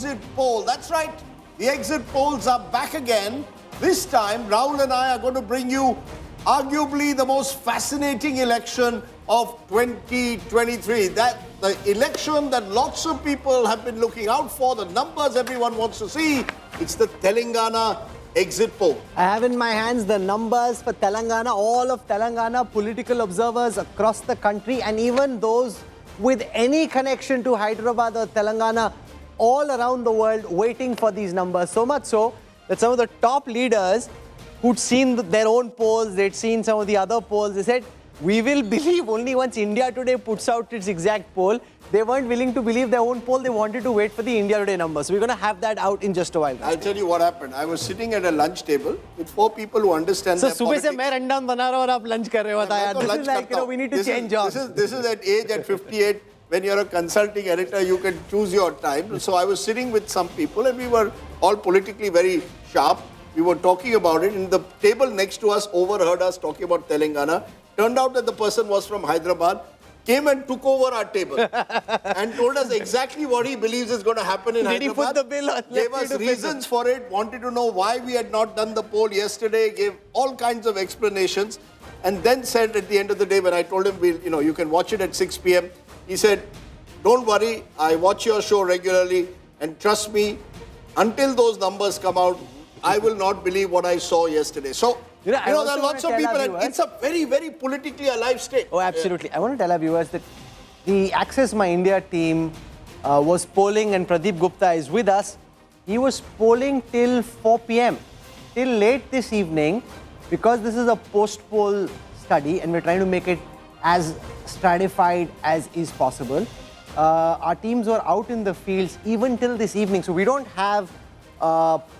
exit poll. That's right. The exit polls are back again. This time, Rahul and I are going to bring you arguably the most fascinating election of 2023. That the election that lots of people have been looking out for, the numbers everyone wants to see. It's the Telangana exit poll. I have in my hands the numbers for Telangana, all of Telangana, political observers across the country, and even those with any connection to Hyderabad or Telangana all around the world waiting for these numbers. So much so that some of the top leaders who'd seen their own polls, they'd seen some of the other polls, they said, we will believe only once India Today puts out its exact poll. They weren't willing to believe their own poll. They wanted to wait for the India Today numbers. So we're going to have that out in just a while. I'll tell you what happened. I was sitting at a lunch table with 4 people who understand their politics. So, सुबह से मैं rundown बना रहा हूँ और आप lunch कर रहे हो बताया. This is like, we need to change jobs. This is at age at 58. When you're a consulting editor, you can choose your time. So I was sitting with some people and we were all politically very sharp. We were talking about it, and the table next to us overheard us talking about Telangana. Turned out that the person was from Hyderabad, came and took over our table and told us exactly what he believes is going to happen in Hyderabad. Did he put the bill on? Gave us reasons for it, wanted to know why we had not done the poll yesterday, gave all kinds of explanations, and then said at the end of the day, when I told him, you can watch it at 6 p.m., he said, don't worry, I watch your show regularly, and trust me, until those numbers come out, I will not believe what I saw yesterday. So, there are lots of people, and it's a very, very politically alive state. Oh, absolutely. Yeah. I want to tell our viewers that the Access My India team was polling, and Pradeep Gupta is with us. He was polling till 4 p.m., till late this evening, because this is a post-poll study, and we're trying to make it as stratified as is possible. Our teams were out in the fields even till this evening, so we don't have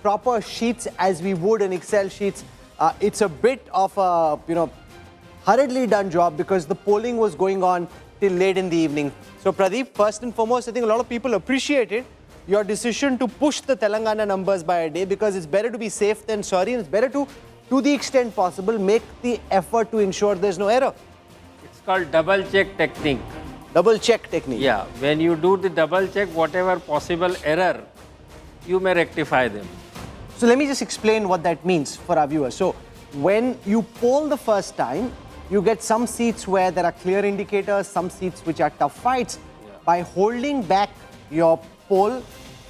proper sheets as we would in Excel sheets. It's a bit of a, hurriedly done job because the polling was going on till late in the evening. So Pradeep, first and foremost, I think a lot of people appreciated your decision to push the Telangana numbers by a day, because it's better to be safe than sorry, and it's better to the extent possible, make the effort to ensure there's no error. It's called double check technique. Double check technique. Yeah, when you do the double check, whatever possible error, you may rectify them. So let me just explain what that means for our viewers. So when you poll the first time, you get some seats where there are clear indicators, some seats which are tough fights. Yeah. By holding back your poll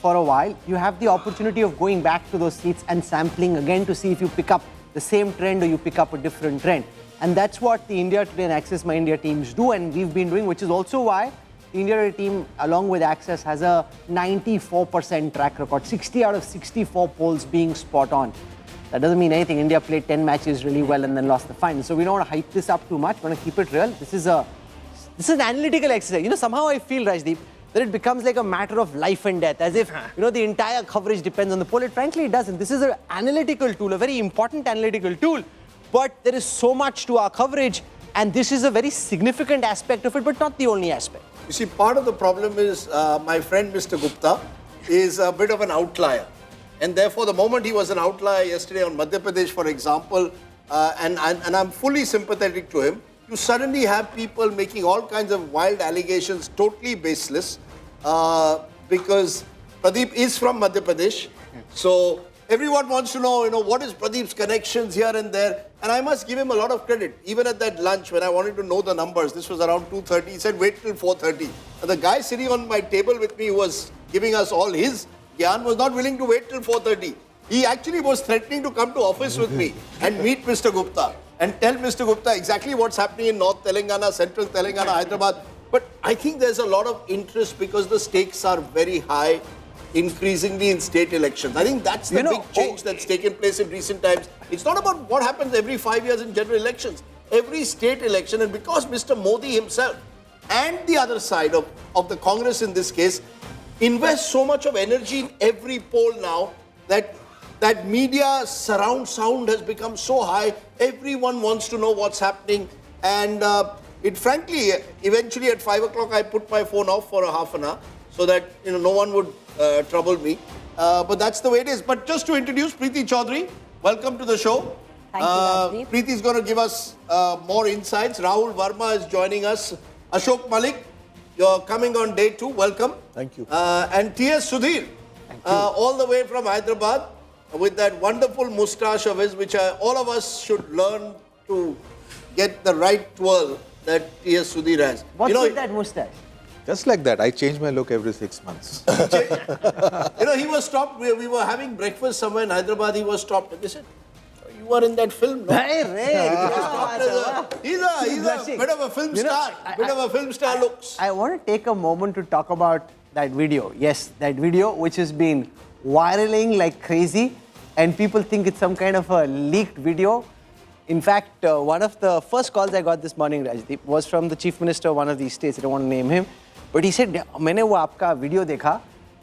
for a while, you have the opportunity of going back to those seats and sampling again to see if you pick up the same trend or you pick up a different trend. And that's what the India Today and Access My India teams do, and we've been doing, which is also why the India Today team, along with Access, has a 94% track record, 60 out of 64 polls being spot on. That doesn't mean anything. India played 10 matches really well and then lost the final. So we don't want to hype this up too much. We want to keep it real. This is an analytical exercise. Somehow I feel, Rajdeep, that it becomes like a matter of life and death, as if, the entire coverage depends on the poll. Frankly, it doesn't. This is an analytical tool, a very important analytical tool. But there is so much to our coverage, and this is a very significant aspect of it, but not the only aspect. You see, part of the problem is my friend Mr. Gupta is a bit of an outlier. And therefore, the moment he was an outlier yesterday on Madhya Pradesh, for example, and I'm fully sympathetic to him, you suddenly have people making all kinds of wild allegations, totally baseless, because Pradeep is from Madhya Pradesh. So everyone wants to know, what is Pradeep's connections here and there. And I must give him a lot of credit. Even at that lunch, when I wanted to know the numbers, this was around 2:30, he said, wait till 4:30. And the guy sitting on my table with me, who was giving us all his gyan, was not willing to wait till 4:30. He actually was threatening to come to office with me and meet Mr. Gupta and tell Mr. Gupta exactly what's happening in North Telangana, Central Telangana, Hyderabad. But I think there's a lot of interest because the stakes are very high, increasingly in state elections. I think that's the big change that's taken place in recent times. It's not about what happens every 5 years in general elections. Every state election, and because Mr. Modi himself and the other side of the Congress in this case invest so much of energy in every poll now that media surround sound has become so high. Everyone wants to know what's happening. And it frankly, eventually at 5 o'clock, I put my phone off for a half an hour so that no one would trouble me. But that's the way it is. But just to introduce Preeti Chaudhary, welcome to the show. Thank you, Rajdeep. Preeti is going to give us more insights. Rahul Verma is joining us. Ashok Malik, you're coming on day 2. Welcome. Thank you. And T.S. Sudhir, all the way from Hyderabad, with that wonderful moustache of his, which all of us should learn to get the right twirl that T.S. Sudhir has. What's with that moustache? Just like that, I change my look every 6 months. He was stopped. We were having breakfast somewhere in Hyderabad. He was stopped. And they said, "You are in that film, no?" He's a bit of a film star. Bit of a film star looks. I want to take a moment to talk about that video. Yes, that video which has been viraling like crazy, and people think it's some kind of a leaked video. In fact, one of the first calls I got this morning, Rajdeep, was from the Chief Minister of one of these states. I don't want to name him. But he said, मैंने वो आपका video देखा,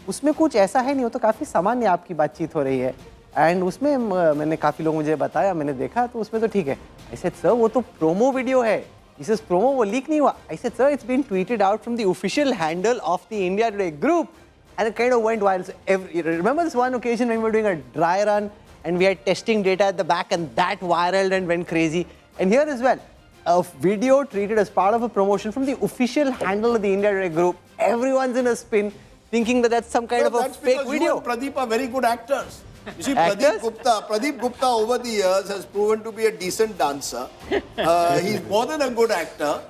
उसमें कुछ ऐसा है नहीं, वो तो काफ़ी सामान्य आपकी बातचीत हो रही है. एंड उसमें मैंने काफ़ी लोग मुझे बताया, मैंने देखा तो उसमें तो ठीक है. I said, sir, वो तो प्रोमो वीडियो है. He says, promo, वो लीक नहीं हुआ. I said, sir, it's been tweeted out from the official handle of the India Today group. And it kind of went wild. So remember this one occasion when we were doing a dry run and we had testing data at the back and that viraled and went crazy. And here as well, a video treated as part of a promotion from the official handle of the India Today group. Everyone's in a spin thinking that that's some kind of a fake video. You and Pradeep are very good actors. You see, Actors? Pradeep Gupta over the years has proven to be a decent dancer. He's more than a good actor.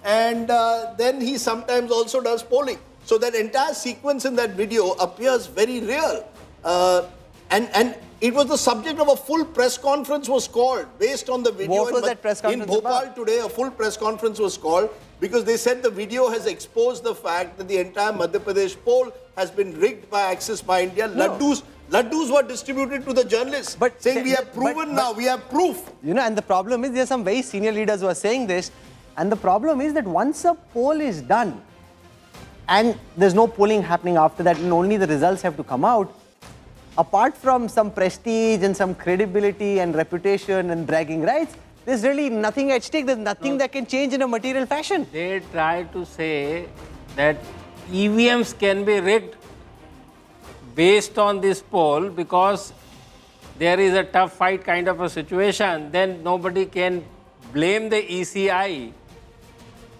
And then he sometimes also does polling. So that entire sequence in that video appears very real. And it was the subject of a full press conference was called based on the video. What was that press conference in Bhopal about? today, a full press conference was called because they said the video has exposed the fact that the entire Madhya Pradesh poll has been rigged by Axis by India. No. Laddus were distributed to the journalists, saying we have proven now, we have proof. You know, and the problem is there are some very senior leaders who are saying this. And the problem is that once a poll is done and there's no polling happening after that and only the results have to come out, apart from some prestige and some credibility and reputation and bragging rights, there's really nothing at stake. There's nothing that can change in a material fashion. They try to say that EVMs can be rigged based on this poll because there is a tough fight kind of a situation. Then nobody can blame the ECI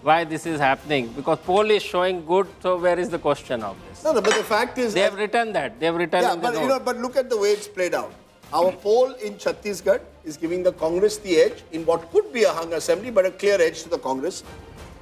why this is happening because poll is showing good. So where is the question of this? No, but the fact is They have written that. They have written yeah, in the but note. but look at the way it's played out. Our poll in Chhattisgarh is giving the Congress the edge in what could be a hung assembly, but a clear edge to the Congress.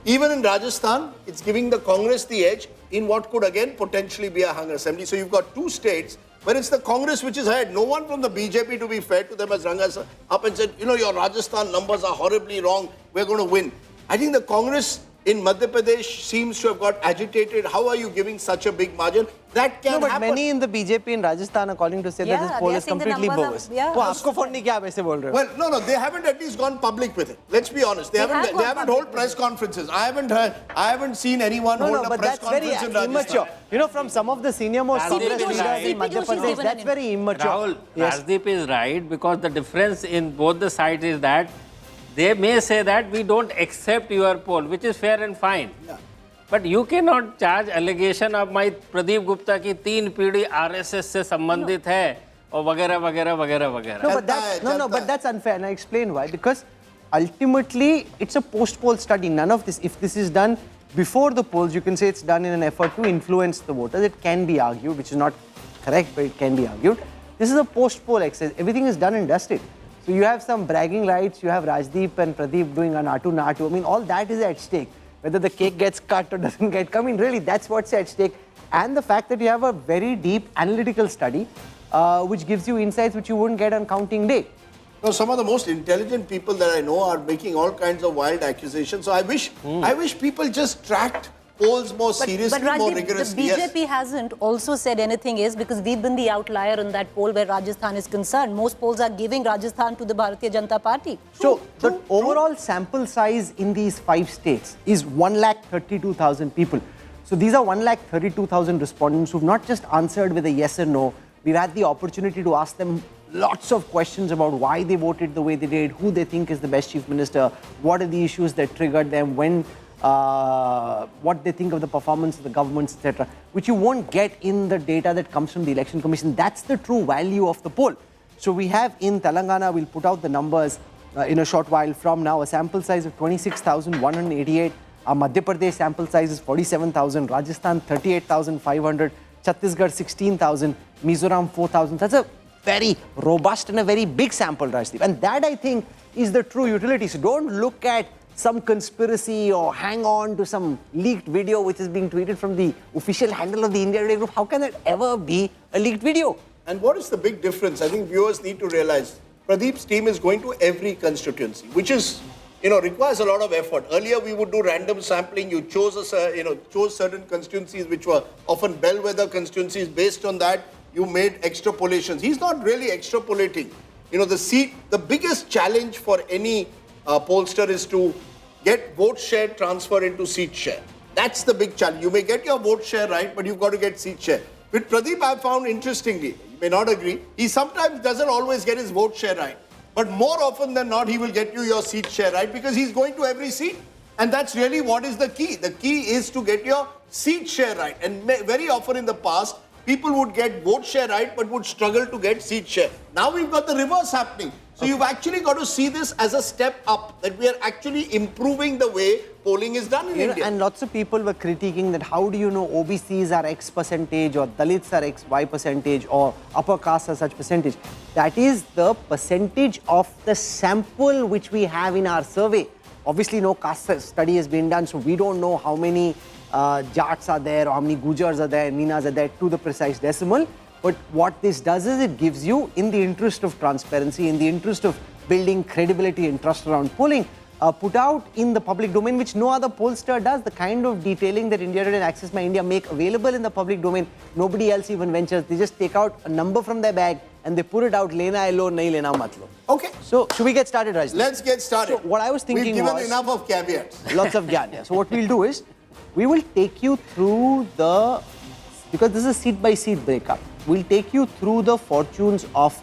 Even in Rajasthan, it's giving the Congress the edge in what could again potentially be a hung assembly. So you've got two states where it's the Congress which is ahead. No one from the BJP, to be fair to them, has rung us up and said, you know, your Rajasthan numbers are horribly wrong. We're going to win. I think the Congress in Madhya Pradesh seems to have got agitated. How are you giving such a big margin? That can No, but happen. many in the BJP in Rajasthan are calling to say that this poll they are is saying the completely numbers bogus. are- yeah. वो आपको phone नहीं किया आप ऐसे बोल रहे हो? Well, no, they haven't at least gone public with it. Let's be honest. They have haven't gone held public press conferences. I haven't seen anyone No, hold no, a but press that's very conference in Rajasthan. immature. You know, from some of the senior most Rajdeep Congress is leaders right. in Madhya CP Joshi is Pradesh, given that's an very immature. Rahul, Yes. Rajdeep is right because the difference in both the sides is that they may say that we don't accept your poll, which is fair and fine. Yeah. But you cannot charge allegation of my Pradeep Gupta की 3 पीढ़ी RSS से संबंधित है और वगैरह वगैरह वगैरह वगैरह. No, but that's unfair, and I explain why. Because ultimately, it's a post-poll study. None of this, if this is done before the polls, you can say it's done in an effort to influence the voters. It can be argued, which is not correct, but it can be argued. This is a post-poll exercise. Everything is done and dusted. So you have some bragging rights. You have Rajdeep and Pradeep doing a natu. I mean, all that is at stake. Whether the cake gets cut or doesn't get cut, I mean, really, that's what's at stake. And the fact that you have a very deep analytical study, which gives you insights which you wouldn't get on counting day. No, some of the most intelligent people that I know are making all kinds of wild accusations. So I wish people just tracked polls more seriously, but more Rajdeep, rigorously. the BJP hasn't also said anything is because we've been the outlier in that poll where Rajasthan is concerned. Most polls are giving Rajasthan to the Bharatiya Janata Party. So the overall sample size in these 5 states is 132,000 people. So these are 132,000 respondents who've not just answered with a yes or no. We've had the opportunity to ask them lots of questions about why they voted the way they did, who they think is the best chief minister, what are the issues that triggered them, what they think of the performance of the governments, etc., which you won't get in the data that comes from the Election Commission. That's the true value of the poll. So we have in Telangana, we'll put out the numbers in a short while from now, a sample size of 26,188. Our Madhya Pradesh sample size is 47,000, Rajasthan 38,500, Chhattisgarh 16,000, Mizoram 4,000. That's a very robust and a very big sample, Rajdeep. And that, I think, is the true utility. So don't look at some conspiracy or hang on to some leaked video which is being tweeted from the official handle of the India Today Group. How can that ever be a leaked video? And what is the big difference? I think viewers need to realize Pradeep's team is going to every constituency, which is, requires a lot of effort. Earlier, we would do random sampling. You chose, chose certain constituencies which were often bellwether constituencies. Based on that, you made extrapolations. He's not really extrapolating. The biggest challenge for any pollster is to get vote share transfer into seat share. That's the big challenge. You may get your vote share right, but you've got to get seat share. With Pradeep, I found interestingly, you may not agree, he sometimes doesn't always get his vote share right. But more often than not, he will get you your seat share right because he's going to every seat. And that's really what is the key. The key is to get your seat share right. And very often in the past, people would get vote share right, but would struggle to get seat share. Now we've got the reverse happening. So you've actually got to see this as a step up, that we are actually improving the way polling is done in India. And lots of people were critiquing that how do you know OBCs are X percentage or Dalits are X, Y percentage or upper castes are such percentage. That is the percentage of the sample which we have in our survey. Obviously no caste study has been done, so we don't know how many Jats are there or how many Gujars are there, Meenas are there to the precise decimal. But what this does is it gives you, in the interest of transparency, in the interest of building credibility and trust around polling, put out in the public domain, which no other pollster does, the kind of detailing that India Today and Access My India make available in the public domain. Nobody else even ventures. They just take out a number from their bag and they put it out, lena hai lo, nahi lena mat lo. Okay. So, should we get started, Rajdeep? Let's get started. So, what I was thinking We've given enough of caveats. Lots of gyan, yeah. So, what we'll do is, we will take you through because this is a seat-by-seat breakup, we'll take you through the fortunes of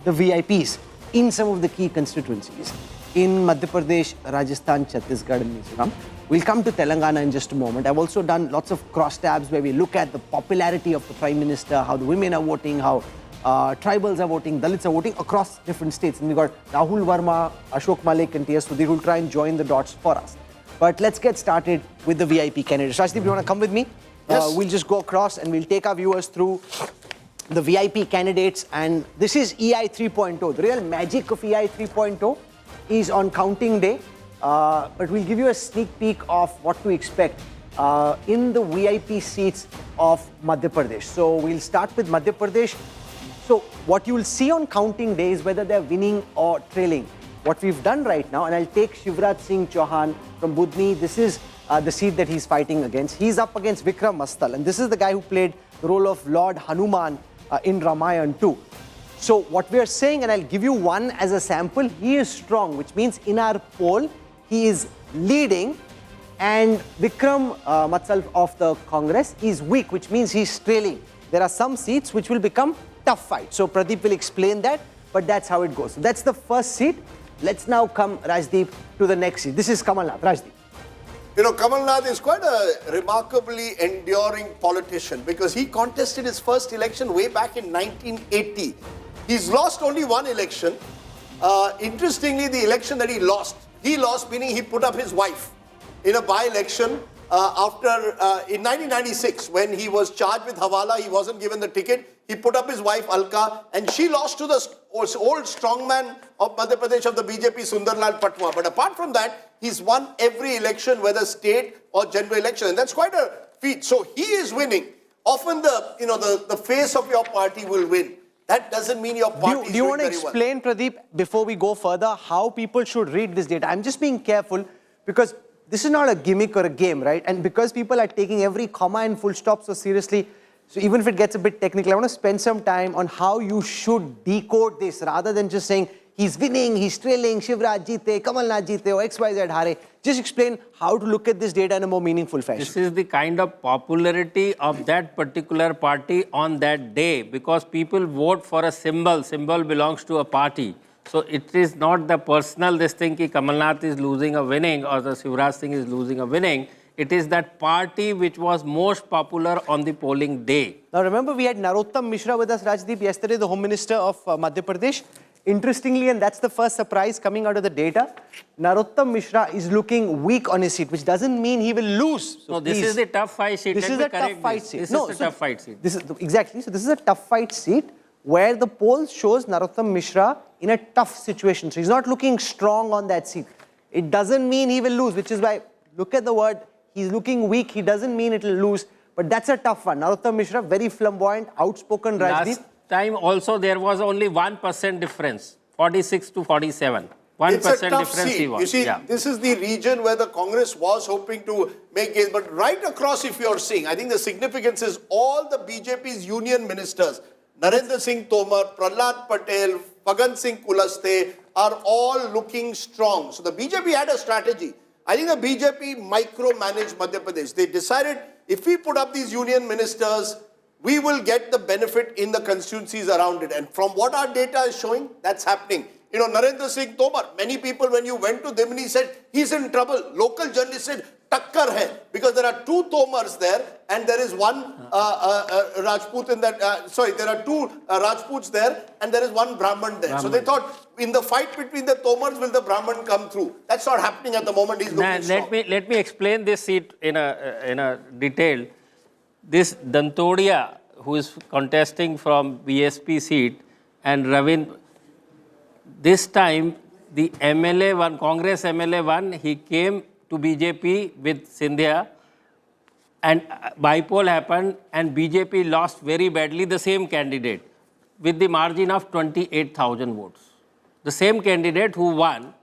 the VIPs in some of the key constituencies. In Madhya Pradesh, Rajasthan, Chhattisgarh and Mizoram. We'll come to Telangana in just a moment. I've also done lots of crosstabs where we look at the popularity of the Prime Minister, how the women are voting, how tribals are voting, Dalits are voting across different states. And we've got Rahul Verma, Ashok Malik and T.S. Sudhir who will try and join the dots for us. But let's get started with the VIP candidates. Rajdeep, you want to come with me? Yes. We'll just go across and we'll take our viewers through the VIP candidates. And this is EI 3.0. The real magic of EI 3.0 is on counting day. But we'll give you a sneak peek of what to expect in the VIP seats of Madhya Pradesh. So we'll start with Madhya Pradesh. So what you will see on counting day is whether they're winning or trailing. What we've done right now, and I'll take Shivraj Singh Chauhan from Budni. This is the seat that he's fighting against. He's up against Vikram Mastal, and this is the guy who played the role of Lord Hanuman in Ramayan too. So what we are saying, and I'll give you one as a sample, he is strong, which means in our poll, he is leading, and Vikram Matsal of the Congress is weak, which means he's trailing. There are some seats which will become tough fights. So Pradeep will explain that, but that's how it goes. So that's the first seat. Let's now come, Rajdeep, to the next seat. This is Kamal Nath. Rajdeep. Kamal Nath is quite a remarkably enduring politician because he contested his first election way back in 1980. He's lost only one election. Interestingly, the election that he lost meaning he put up his wife in a by-election in 1996 when he was charged with Hawala. He wasn't given the ticket. He put up his wife Alka and she lost to the old strongman of Madhya Pradesh of the BJP, Sundarlal Patwa. But apart from that, he's won every election, whether state or general election. And that's quite a feat. So he is winning. Often the face of your party will win. That doesn't mean your party is doing very well. Do you want to explain, Pradeep, before we go further, how people should read this data? I'm just being careful because this is not a gimmick or a game, right? And because people are taking every comma and full stop so seriously, so even if it gets a bit technical, I want to spend some time on how you should decode this rather than just saying he's winning, he's trailing, Shivraj jeete, Kamal Nath jeete, or XYZ hare. Just explain how to look at this data in a more meaningful fashion. This is the kind of popularity of that particular party on that day because people vote for a symbol. Symbol belongs to a party. So it is not the personal this thing ki Kamal Nath is losing or winning or the Shivraj Singh is losing or winning. It is that party which was most popular on the polling day. Now remember, we had Narottam Mishra with us, Rajdeep, yesterday, the Home Minister of Madhya Pradesh. Interestingly, and that's the first surprise coming out of the data, Narottam Mishra is looking weak on his seat, which doesn't mean he will lose. So No, this is the tough fight seat. This Let is me a tough correct fight this. seat. This No, is so a tough fight seat. This is exactly. So this is a tough fight seat where the poll shows Narottam Mishra in a tough situation. So he's not looking strong on that seat. It doesn't mean he will lose, which is why, look at the word, he's looking weak. He doesn't mean it will lose, but that's a tough one. Narottam Mishra, very flamboyant, outspoken, Rajdeep. Last time also there was only 1% difference, 46 to 47. 1% It's a tough difference seat. he won. You see, Yeah. this is the region where the Congress was hoping to make it. But right across, if you're seeing, I think the significance is all the BJP's union ministers, Narendra Singh Tomar, Prahlad Patel, Pagan Singh Kulaste, are all looking strong. So the BJP had a strategy. I think the BJP micromanaged Madhya Pradesh. They decided if we put up these union ministers, we will get the benefit in the constituencies around it. And from what our data is showing, that's happening. You know, Narendra Singh Tomar, many people, when you went to Dimini, said, he's in trouble. Local journalists said, takkar hai. Because there are two Tomars there, and there is one Rajput in that, there are two Rajputs there, and there is one Brahman there. So they thought, in the fight between the Tomars, will the Brahman come through? That's not happening at the moment. He's looking strong. Let me explain this seat in a detail. This Dantodia, who is contesting from BSP seat, and Ravin, this time the MLA won, Congress MLA won, he came to BJP with Sindhya, and bypoll happened, and BJP lost very badly the same candidate with the margin of 28,000 votes. The same candidate who won,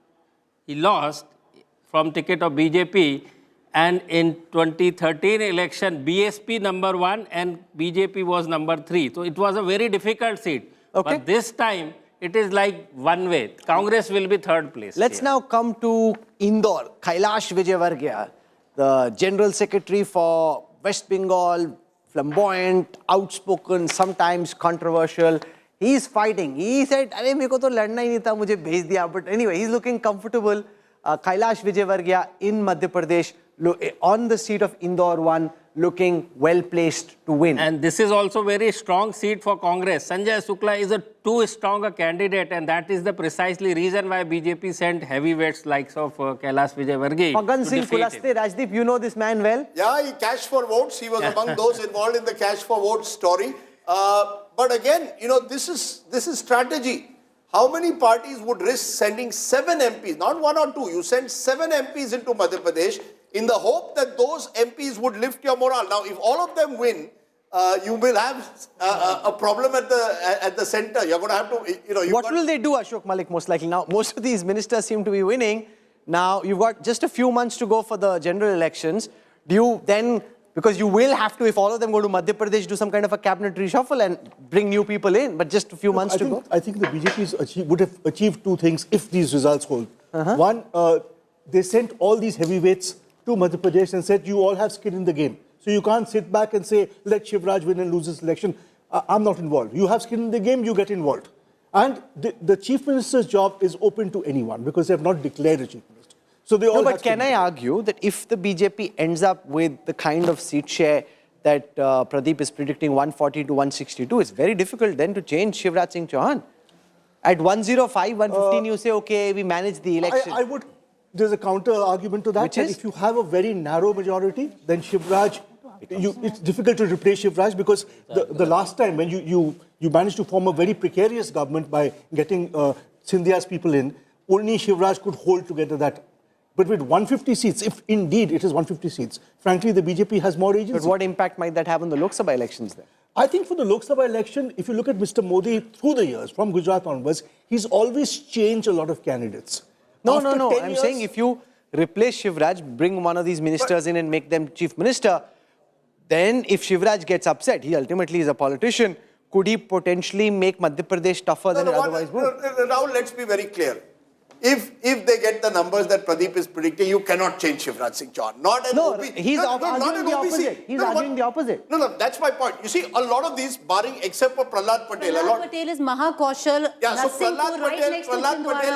he lost from ticket of BJP, and in 2013 election, BSP number 1 and BJP was number 3. So it was a very difficult seat. Okay. But this time, it is like one way. Congress will be third place. Let's now come to Indore. Kailash Vijayvargiya, the General Secretary for West Bengal, flamboyant, outspoken, sometimes controversial. He is fighting. He said, "Arey, meko to ladna hi nahi tha, mujhe bhej diya." But anyway, he's looking comfortable. Kailash Vijayvargiya in Madhya Pradesh, on the seat of Indore 1, looking well placed to win. And this is also very strong seat for Congress. Sanjay Shukla is a too strong a candidate, and that is the precisely reason why BJP sent heavyweights likes of Kailash Vijayvargiya. Pagan Singh Kulaste, Rajdeep, you know this man well. Yeah, he cashed for votes. He was among those involved in the cash for votes story. But again, you know, this is strategy. How many parties would risk sending 7 MPs, not 1 or 2? You send 7 MPs into Madhya Pradesh in the hope that those MPs would lift your morale. Now, if all of them win, you will have a problem at the center. You're going to have to, you know. What will they do, Ashok Malik, most likely? Now, most of these ministers seem to be winning. Now, you've got just a few months to go for the general elections. Do you then, because you will have to, if all of them go to Madhya Pradesh, do some kind of a cabinet reshuffle and bring new people in, but just a few months to go? I think the BJP would have achieved 2 things if these results hold. One, they sent all these heavyweights to Madhya Pradesh and said, you all have skin in the game. So you can't sit back and say, let Shivraj win and lose this election. I'm not involved. You have skin in the game, you get involved. And the chief minister's job is open to anyone because they have not declared a chief minister. So they all No, but have can I argue that if the BJP ends up with the kind of seat share that Pradeep is predicting, 140 to 162, it's very difficult then to change Shivraj Singh Chauhan. At 105, 115, you say, okay, we manage the election. I would, there's a counter argument to that. Which is? If you have a very narrow majority, then Shivraj, it's difficult to replace Shivraj because the last time when you managed to form a very precarious government by getting Sindhya's people in, only Shivraj could hold together that. But with 150 seats, if indeed it is 150 seats, frankly, the BJP has more agency. But what impact might that have on the Lok Sabha elections then? I think for the Lok Sabha election, if you look at Mr. Modi through the years, from Gujarat onwards, he's always changed a lot of candidates. No, After no. 10 I'm years, saying if you replace Shivraj, bring one of these ministers in and make them chief minister, then if Shivraj gets upset, he ultimately is a politician, could he potentially make Madhya Pradesh tougher than it otherwise would? Rahul, let's be very clear. if they get the numbers that Pradeep is predicting, you cannot change Shivraj Singh Chauhan. Not an No, OB. he's arguing the OBC. opposite. He's arguing the opposite. No, that's my point. You see, a lot of these, barring except for Prahlad Patel, Prahlad Patel is Mahakaushal. yeah, so Narsinghpur, right next to Prahlad Patel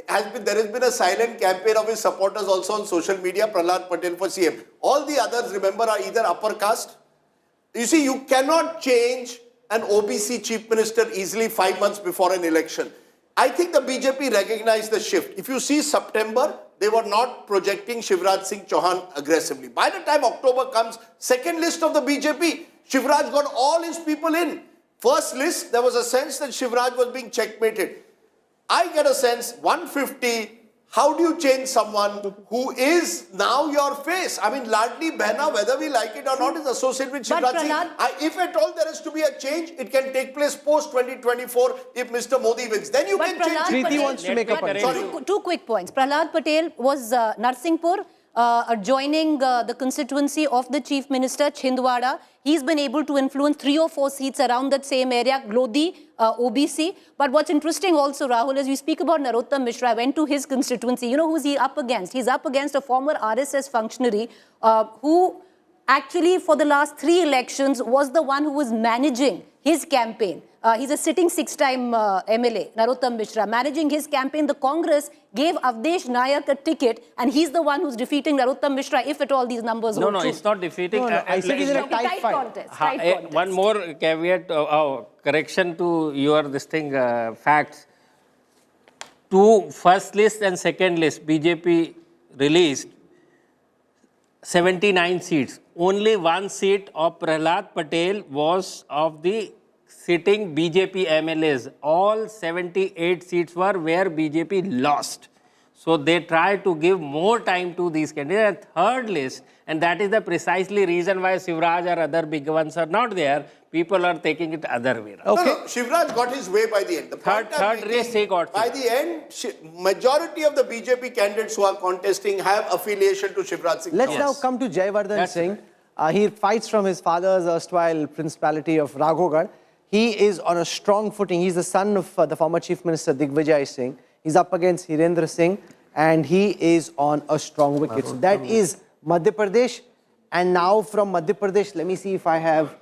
Chhindwara. there has been a silent campaign of his supporters also on social media, Prahlad Patel for CM. All the others, remember, are either upper caste. You see, you cannot change an OBC chief minister easily 5 months before an election. I think the BJP recognized the shift. If you see September, they were not projecting Shivraj Singh Chauhan aggressively. By the time October comes, second list of the BJP, Shivraj got all his people in. First list, there was a sense that Shivraj was being checkmated. I get a sense, 150, how do you change someone who is now your face? I mean, Ladli Behna, whether we like it or not, is associated with Shivraj Singh. If at all there is to be a change, it can take place post-2024 if Mr. Modi wins. Then you can change. Preeti wants to make a point. Two quick points. Prahlad Patel was Narsinghpur, adjoining the constituency of the Chief Minister, Chhindwara. He's been able to influence 3 or 4 seats around that same area, Lodi, OBC. But what's interesting also, Rahul, is we speak about Narottam Mishra. I went to his constituency. You know who's he up against? He's up against a former RSS functionary who actually for the last 3 elections was the one who was managing his campaign. He's a sitting 6-time MLA, Narottam Mishra. Managing his campaign, the Congress gave Avdesh Nayak a ticket, and he's the one who's defeating Narottam Mishra, if at all these numbers hold true. No, it's not defeating. No, I said he's in a tight fight. Contest, tight contest. One more caveat, correction to your facts. 2 first list and second list, BJP released 79 seats. Only 1 seat of Prahlad Patel was of the sitting BJP MLAs. All 78 seats were where BJP lost. So they tried to give more time to these candidates. Third list, and that is the precisely reason why Shivraj or other big ones are not there. People are taking it other way around. Okay. No, Shivraj got his way by the end. The Third race he got. By the end, majority of the BJP candidates who are contesting have affiliation to Shivraj Singh. Let's now come to Jayavardhan Singh. He fights from his father's erstwhile principality of Raghogarh. He is on a strong footing. He's the son of the former Chief Minister Digvijay Singh. He's up against Hirendra Singh, and he is on a strong wicket. So that is Madhya Pradesh. And now from Madhya Pradesh, let me see if I have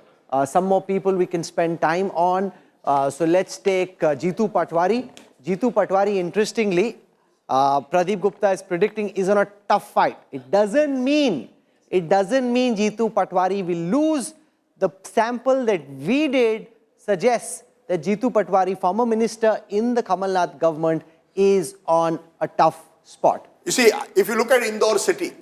some more people we can spend time on. So let's take Jitu Patwari. Jitu Patwari, interestingly, Pradeep Gupta is predicting is on a tough fight. It doesn't mean Jitu Patwari will lose. The sample that we did suggests that Jitu Patwari, former minister in the Kamal Nath government, is on a tough spot. You see, if you look at Indore city,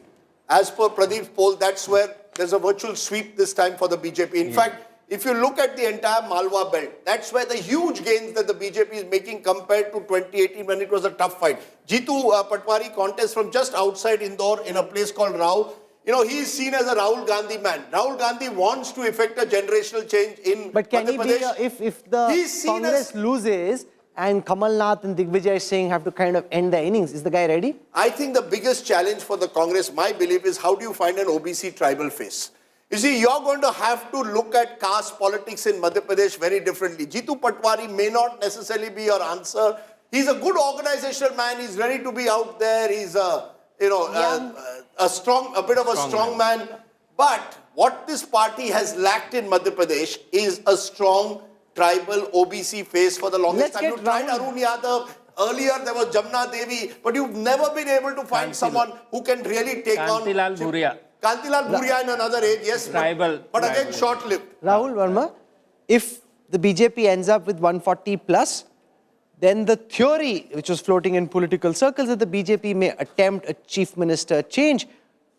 as per Pradeep's poll, that's where there's a virtual sweep this time for the BJP. In fact, if you look at the entire Malwa belt, that's where the huge gains that the BJP is making compared to 2018 when it was a tough fight. Jitu Patwari contests from just outside Indore in a place called Rao. You know, he is seen as a Rahul Gandhi man. Rahul Gandhi wants to effect a generational change in But can Madhya he be, Pradesh. if the Congress loses and Kamal Nath and Digvijay Singh have to kind of end the innings, is the guy ready? I think the biggest challenge for the Congress, my belief, is how do you find an OBC tribal face? You see, you're going to have to look at caste politics in Madhya Pradesh very differently. Jitu Patwari may not necessarily be your answer. He's a good organizational man. He's ready to be out there. He's a bit of a strong man. But what this party has lacked in Madhya Pradesh is a strong tribal OBC face for the longest time. You tried Arun Yadav. Earlier there was Jamna Devi, but you've never been able to find someone who can really take on Kantilal Bhuria. Kantilal Bhuria in another age, yes, Tribal. but again short-lived. Rahul Verma, if the BJP ends up with 140 plus, then the theory which was floating in political circles that the BJP may attempt a chief minister change,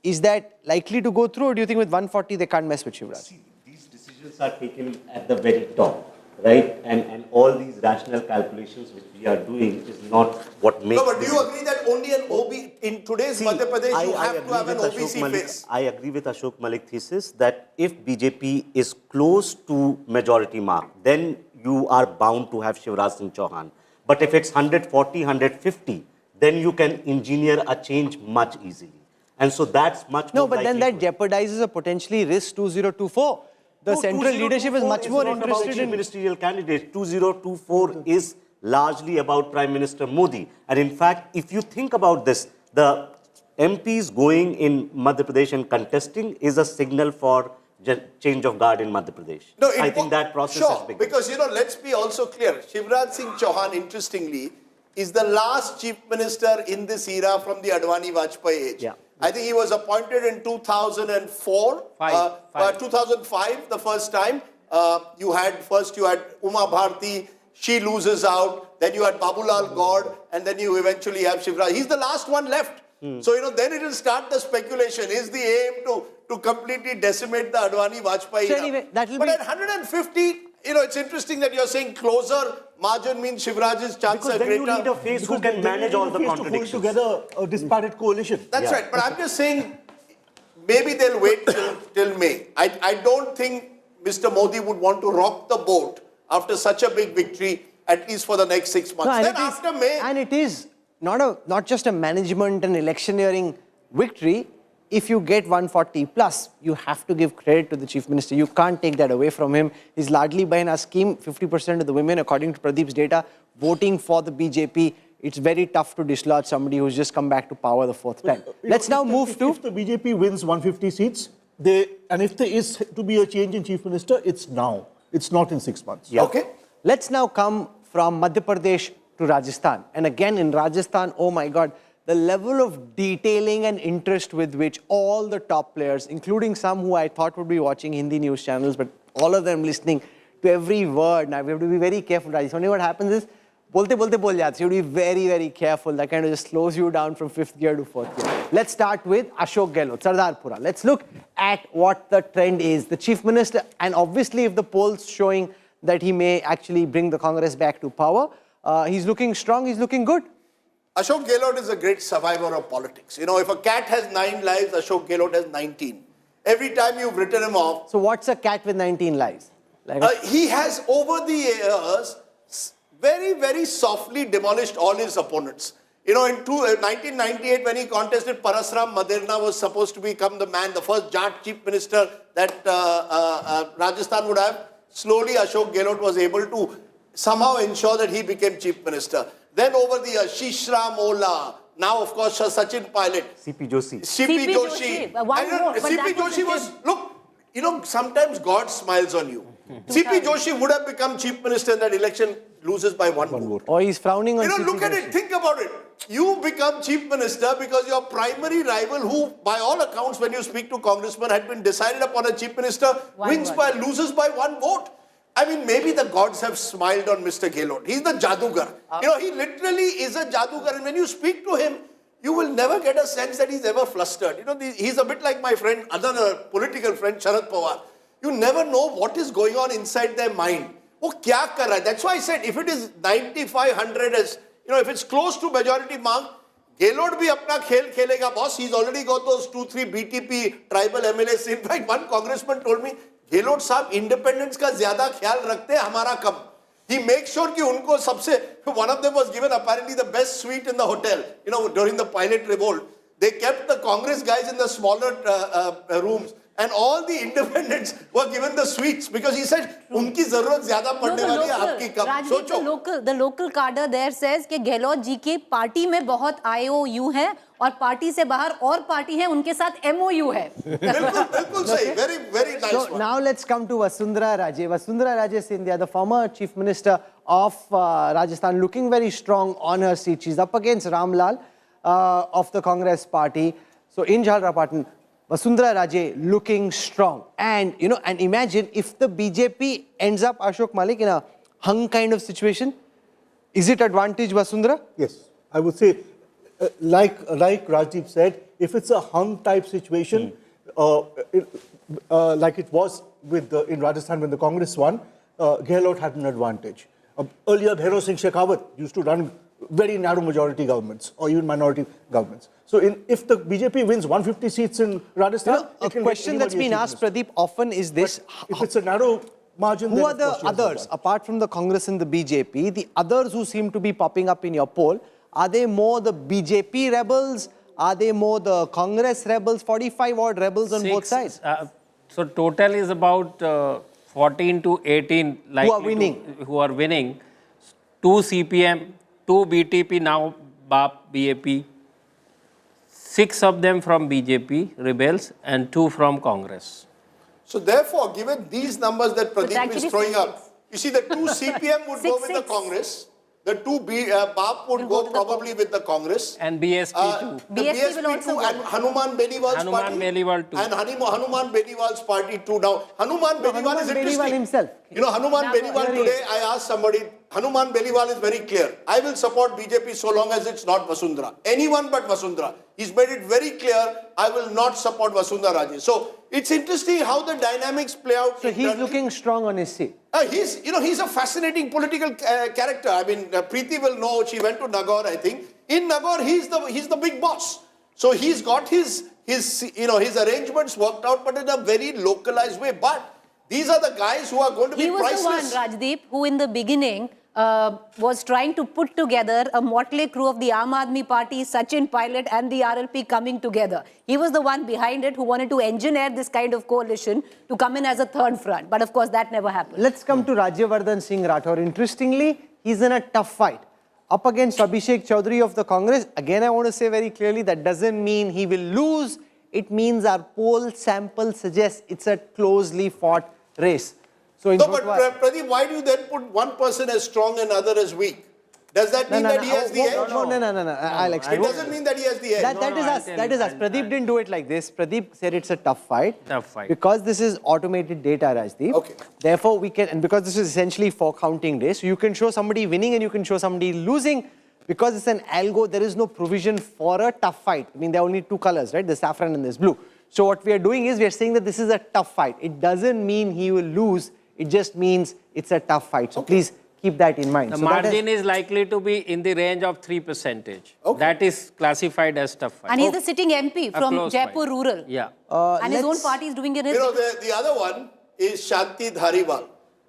is that likely to go through, or do you think with 140 they can't mess with Shivraj? See, these decisions are taken at the very top, right? And all these rational calculations which we are doing is not what makes... No, but do you agree that only an OB, in today's Madhya Pradesh, you have to have an OBC face? I agree with Ashok Malik's thesis that if BJP is close to majority mark, then you are bound to have Shivraj Singh Chauhan. But if it's 140, 150, then you can engineer a change much easily. And so that's much more No, but then that jeopardizes a potentially risk 2024. The central leadership is much more interested in... ministerial candidate. 2024 is largely about Prime Minister Modi. And in fact, if you think about this, the MPs going in Madhya Pradesh and contesting is a signal for change of guard in Madhya Pradesh. No, I think that process has begun. Because, let's be also clear. Shivraj Singh Chauhan, interestingly, is the last chief minister in this era from the Advani-Vajpayee age. Yeah. I think he was appointed in 2004. 2005, the first time. You had Uma Bharti, she loses out. Then you had Babulal Gaur, and then you eventually have Shivraj. He's the last one left. So, then it will start the speculation. Is the aim to completely decimate the Advani-Vajpayee So era? anyway, that will But be... at 150, it's interesting that you're saying closer margin means Shivraj's chances Because are then greater. you need a face who can manage all the contradictions. To hold together a disparate coalition. That's right. But I'm just saying, maybe they'll wait till May. I don't think Mr. Modi would want to rock the boat after such a big victory, at least for the next 6 months. No, Then after May... And it is not just a management and electioneering victory. If you get 140 plus, you have to give credit to the chief minister. You can't take that away from him. He's largely behind our scheme. 50% of the women, according to Pradeep's data, voting for the BJP. It's very tough to dislodge somebody who's just come back to power the fourth time. Let's now move to... If the BJP wins 150 seats, and if there is to be a change in chief minister, it's now. It's not in 6 months. Yeah. Okay. Let's now come from Madhya Pradesh to Rajasthan. And again, in Rajasthan, oh my God, the level of detailing and interest with which all the top players, including some who I thought would be watching Hindi news channels, but all of them listening to every word. Now, we have to be very careful, Rajasthan. What happens is, bolte bol jate. You have to be very, very careful. That kind of just slows you down from 5th gear to 4th gear. Let's start with Ashok Gehlot, Sardarpura. Let's look at what the trend is. The chief minister, and obviously if the polls showing that he may actually bring the Congress back to power, he's looking strong, he's looking good. Ashok Gehlot is a great survivor of politics. If a cat has 9 lives, Ashok Gehlot has 19. Every time you've written him off... So what's a cat with 19 lives? He has, over the years, very, very softly demolished all his opponents. In 1998, when he contested, Parasram Maderna was supposed to become the man, the first Jat chief minister that Rajasthan would have. Slowly, Ashok Gehlot was able to somehow ensure that he became chief minister. Then over the years, Shishram Ola, now of course Sachin Pilot. CP Joshi. CP Joshi. CP Joshi was, look, sometimes God smiles on you. CP Joshi would have become chief minister in that election, loses by one vote. Or he's frowning on CP look at it, think about it. You become chief minister because your primary rival, who by all accounts when you speak to congressmen had been decided upon a chief minister, loses by one vote. I mean, maybe the gods have smiled on Mr. Gehlot. He's the Jadugar. He literally is a Jadugar. And when you speak to him, you will never get a sense that he's ever flustered. He's a bit like my friend, another political friend, Sharad Pawar. You never know what is going on inside their mind. That's why I said, if it is 9500, if it's close to majority mark, Gehlot bhi apna khel khelega, boss. He's already got those 2-3 BTP tribal MLAs. In fact, one congressman told me, Gehlot साहब independence का ज़्यादा ख्याल रखते हैं हमारा कम. He makes sure कि उनको सबसे, one of them was given apparently the best suite in the hotel, during the pilot revolt. They kept the Congress guys in the smaller rooms and all the independents were given the suites because he said, उनकी ज़रूरत ज़्यादा पड़ने वाली है आपकी कम. सोचो. The local cadre there says कि गेहलोत जी की पार्टी में बहुत IOU है और पार्टी से बाहर और पार्टी है उनके साथ MOU है. बिल्कुल सही. Very, very nice. So now let's come to Vasundhara Raje. Vasundhara Raje Scindia, the former chief minister of Rajasthan, looking very strong on her seat. She's up against Ramlal of the Congress party. So in Jhalrapatan, Vasundhara Raje looking strong. And, and imagine if the BJP ends up, Ashok Malik, in a hung kind of situation, is it advantage Vasundhara? Yes, I would say, like Rajdeep said, if it's a hung type situation, like it was in Rajasthan when the Congress won, Gehlot had an advantage. Earlier, Bhairav Singh Shekhawat used to run very narrow majority governments or even minority governments. So if the BJP wins 150 seats in Rajasthan, a question that's been asked, Pradeep, often is this. But if it's a narrow margin, who are the others, apart from the Congress and the BJP, the others who seem to be popping up in your poll? Are they more the BJP rebels? Are they more the Congress rebels? 45 odd rebels on both sides. So total is about 14 to 18 likely who are winning. who are winning. 2 CPM, 2 BTP, now BAP, 6 of them from BJP, rebels, and 2 from Congress. So therefore, given these numbers that Pradeep is actually throwing 6-6. up, you see the 2 CPM would go with the 6-6. Congress, the 2 BAP would go go to the probably with the Congress. And BSP too. The BSP will also go and with- Hanuman Beniwal's Hanuman party. Beniwal too. And Hanuman Beniwal's party too. Now, Hanuman Beniwal Hanuman is Beniwal interesting. himself. You know, Hanuman Now, Beniwal here he today, I asked somebody, Hanuman Beniwal is very clear. I will support BJP so long as it's not Vasundhara. Anyone but Vasundhara. He's made it very clear, I will not support Vasundhara Raje. So, it's interesting how the dynamics play out. So he's internally. looking strong on his seat. He's a fascinating political character. I mean, Preeti will know. She went to Nagaur, I think. In Nagaur, he's the big boss. So he's got his arrangements worked out, but in a very localized way. But these are the guys who are going to be He was priceless. the one, Rajdeep, who in the beginning was trying to put together a motley crew of the Aam Aadmi Party, Sachin Pilot and the RLP coming together. He was the one behind it who wanted to engineer this kind of coalition to come in as a third front. But of course, that never happened. Let's come to Rajyavardhan Singh Rathore. Interestingly, he's in a tough fight. Up against Abhishek Chaudhary of the Congress. Again, I want to say very clearly, that doesn't mean he will lose. It means our poll sample suggests it's a closely fought race. So in No, but Bhotwar- Pradeep, why do you then put one person as strong and other as weak? Does that mean that he has the edge? No. I'll explain. It doesn't mean that he has the edge. That is I'll us. tell That you. is us. Pradeep didn't do it like this. Pradeep said it's a tough fight. Tough fight. Because this is automated data, Rajdeep. Okay. Therefore, we can, and because this is essentially for counting days, so you can show somebody winning and you can show somebody losing. Because it's an algo, there is no provision for a tough fight. I mean, there are only 2 colors, right? There's saffron and there's blue. So what we are doing is we are saying that this is a tough fight. It doesn't mean he will lose. It just means it's a tough fight. So please keep that in mind. The So that margin is likely to be in the range of 3%. Okay. That is classified as tough fight. And he's the sitting MP A from close Jaipur fight. Rural. Yeah. And his own let's- party is doing it. You know, the other one is Shanti Dhariwal.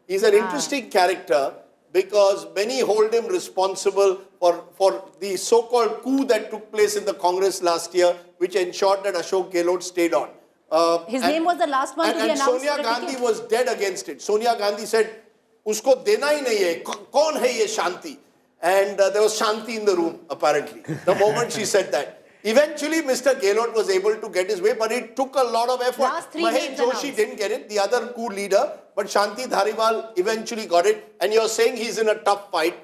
He's an interesting character because many hold him responsible for the so-called coup that took place in the Congress last year, which ensured that Ashok Gehlot stayed on. His name was the last one to be and announced Sonia for a Gandhi ticket. was dead against it. Sonia Gandhi said, "Usko dena hi nahi hai. Kaun hai ye Shanti?" And there was Shanti in the room, apparently, the moment she said that. Eventually, Mr. Gehlot was able to get his way, but it took a lot of effort. Last 3 Mahesh names Joshi announced. didn't get it, the other coup leader, but Shanti Dhariwal eventually got it. And you're saying he's in a tough fight.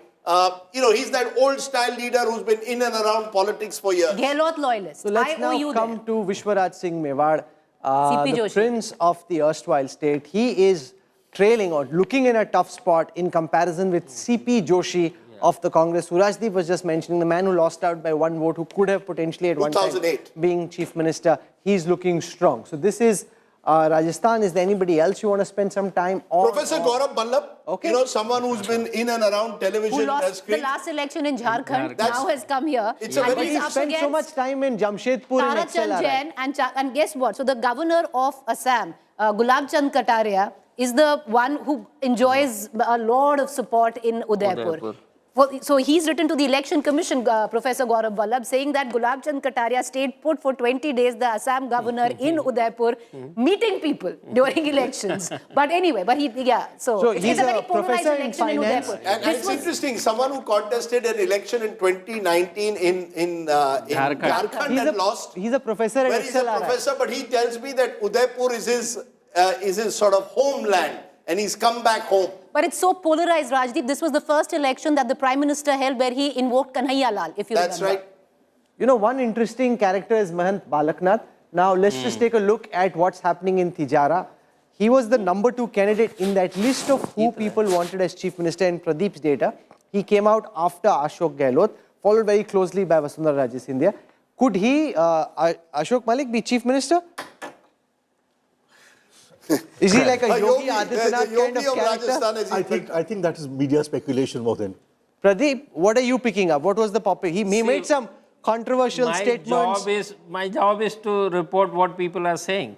He's that old-style leader who's been in and around politics for years. Gehlot loyalist. So let's I owe now you come there. to Vishwaraj Singh Mewar, CP the Joshi. prince of the erstwhile state. He is trailing or looking in a tough spot in comparison with CP Joshi of the Congress. Surajdeep was just mentioning the man who lost out by 1 vote, who could have potentially at one time 2008. being chief minister. He's looking strong. So this is Rajasthan. Is there anybody else you want to spend some time on? Professor Gaurav Ballabh, Okay. someone who's been in and around television. Who lost the screens. last election in Jharkhand, That's- now has come here. It's a and very- he's He up spent so against much time in Jamshedpur and Tara Chand XLRI. Jain and guess what? So the governor of Assam, Gulab Chand Kataria, is the one who enjoys a lot of support in Udaipur. Udaipur. So he's written to the election commission, Professor Gaurav Ballabh, saying that Gulab Chand Kataria stayed put for 20 days, the Assam governor in Udaipur, meeting people during elections. But anyway, so it's he's a very a polarized professor in election in finance. Udaipur. And it's interesting, someone who contested an election in 2019 in Jharkhand He's and lost. He's a professor at Where he's a XLRI. professor, but he tells me that Udaipur is his sort of homeland, and he's come back home. But it's so polarized, Rajdeep. This was the first election that the Prime Minister held where he invoked Kanhaiya Lal, if you That's remember. right. One interesting character is Mahant Balaknath. Now, let's just take a look at what's happening in Tijara. He was the number 2 candidate in that list of who people wanted as chief minister in Pradeep's data. He came out after Ashok Gehlot, followed very closely by Vasundhara Raje Scindia. Could he, Ashok Malik, be chief minister? Is he like a Yogi Adityanath the kind of Yogi of character? Rajasthan, as he I think that is media speculation more than. Pradeep, what are you picking up? What was the popular? He made some controversial statements. My job is to report what people are saying.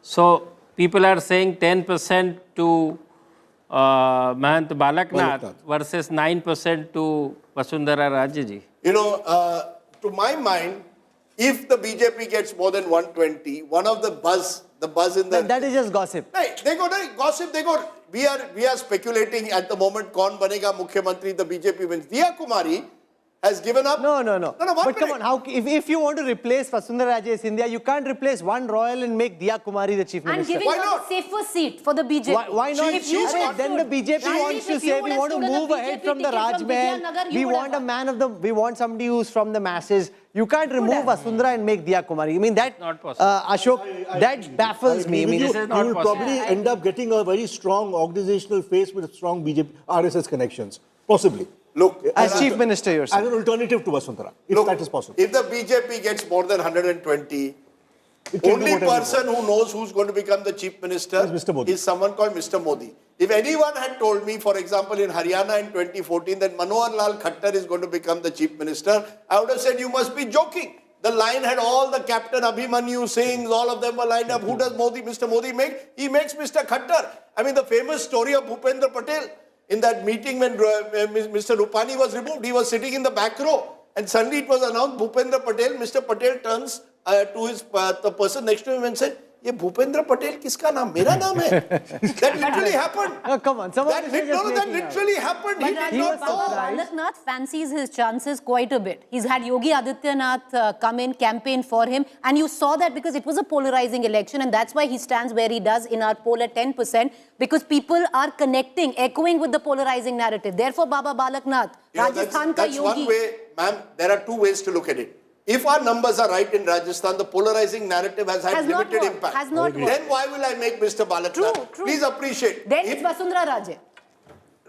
So people are saying 10% to Mahant Balaknath versus 9% to Vasundhara Raje ji. To my mind, if the BJP gets more than 120, one of the buzz in the... That is just gossip. Hey, they got a gossip, we are speculating at the moment, kaun banega Mukhyamantri, the BJP wins. Diya Kumari has given up. No. One But come minute. on, if you want to replace Vasundhara Raje Scindia, you can't replace one royal and make Diya Kumari the chief And minister. giving Why her not? the safer seat for the BJP. Why not? If you Arey, then the BJP Ranjit, wants to if you say would we have want to stood on the move ahead BJP from the ticket Raj from Mahal. Vizianagar, you We would want have we want somebody who's from the masses. You can't remove have. Vasundhara and make Diya Kumari. I mean that, Not possible. Ashok, that baffles me. I mean, this is not you will possible. probably end up getting a very strong organizational face with strong BJP RSS connections, possibly. Look, as chief minister As yourself. an alternative to Vasundhara, if look, that is possible. if the BJP gets more than 120, It can do only whatever it person who knows who's going to become the chief minister Is Mr. Modi. is someone called Mr. Modi. If anyone had told me, for example, in Haryana in 2014, that Manohar Lal Khattar is going to become the chief minister, I would have said, you must be joking. The line had all the Captain Abhimanyu Singhs, all of them were lined up. Who does Mr. Modi make? He makes Mr. Khattar. I mean, the famous story of Bhupendra Patel. In that meeting when Mr. Rupani was removed, he was sitting in the back row. And suddenly it was announced, Bhupendra Patel. Mr. Patel turns to the person next to him and said, "Ye Bhupendra Patel kiska naam? Mera naam hai." That literally happened. Oh, come on, some of That, this is just that making up. literally happened. But He did he not was know. surprised. Balaknath fancies his chances quite a bit. He's had Yogi Adityanath come in, campaign for him, and you saw that because it was a polarizing election, and that's why he stands where he does in our poll at 10%, because people are connecting, echoing with the polarizing narrative. Therefore, Baba Balaknath, You know, Rajasthan ka that's one Yogi. way, ma'am. There are two ways to look at it. If our numbers are right in Rajasthan, the polarizing narrative has had Has not limited worked, impact. has not worked. Then why will I make Mr. Balaknath? True. Please appreciate. Then If- it's Vasundhara Raje.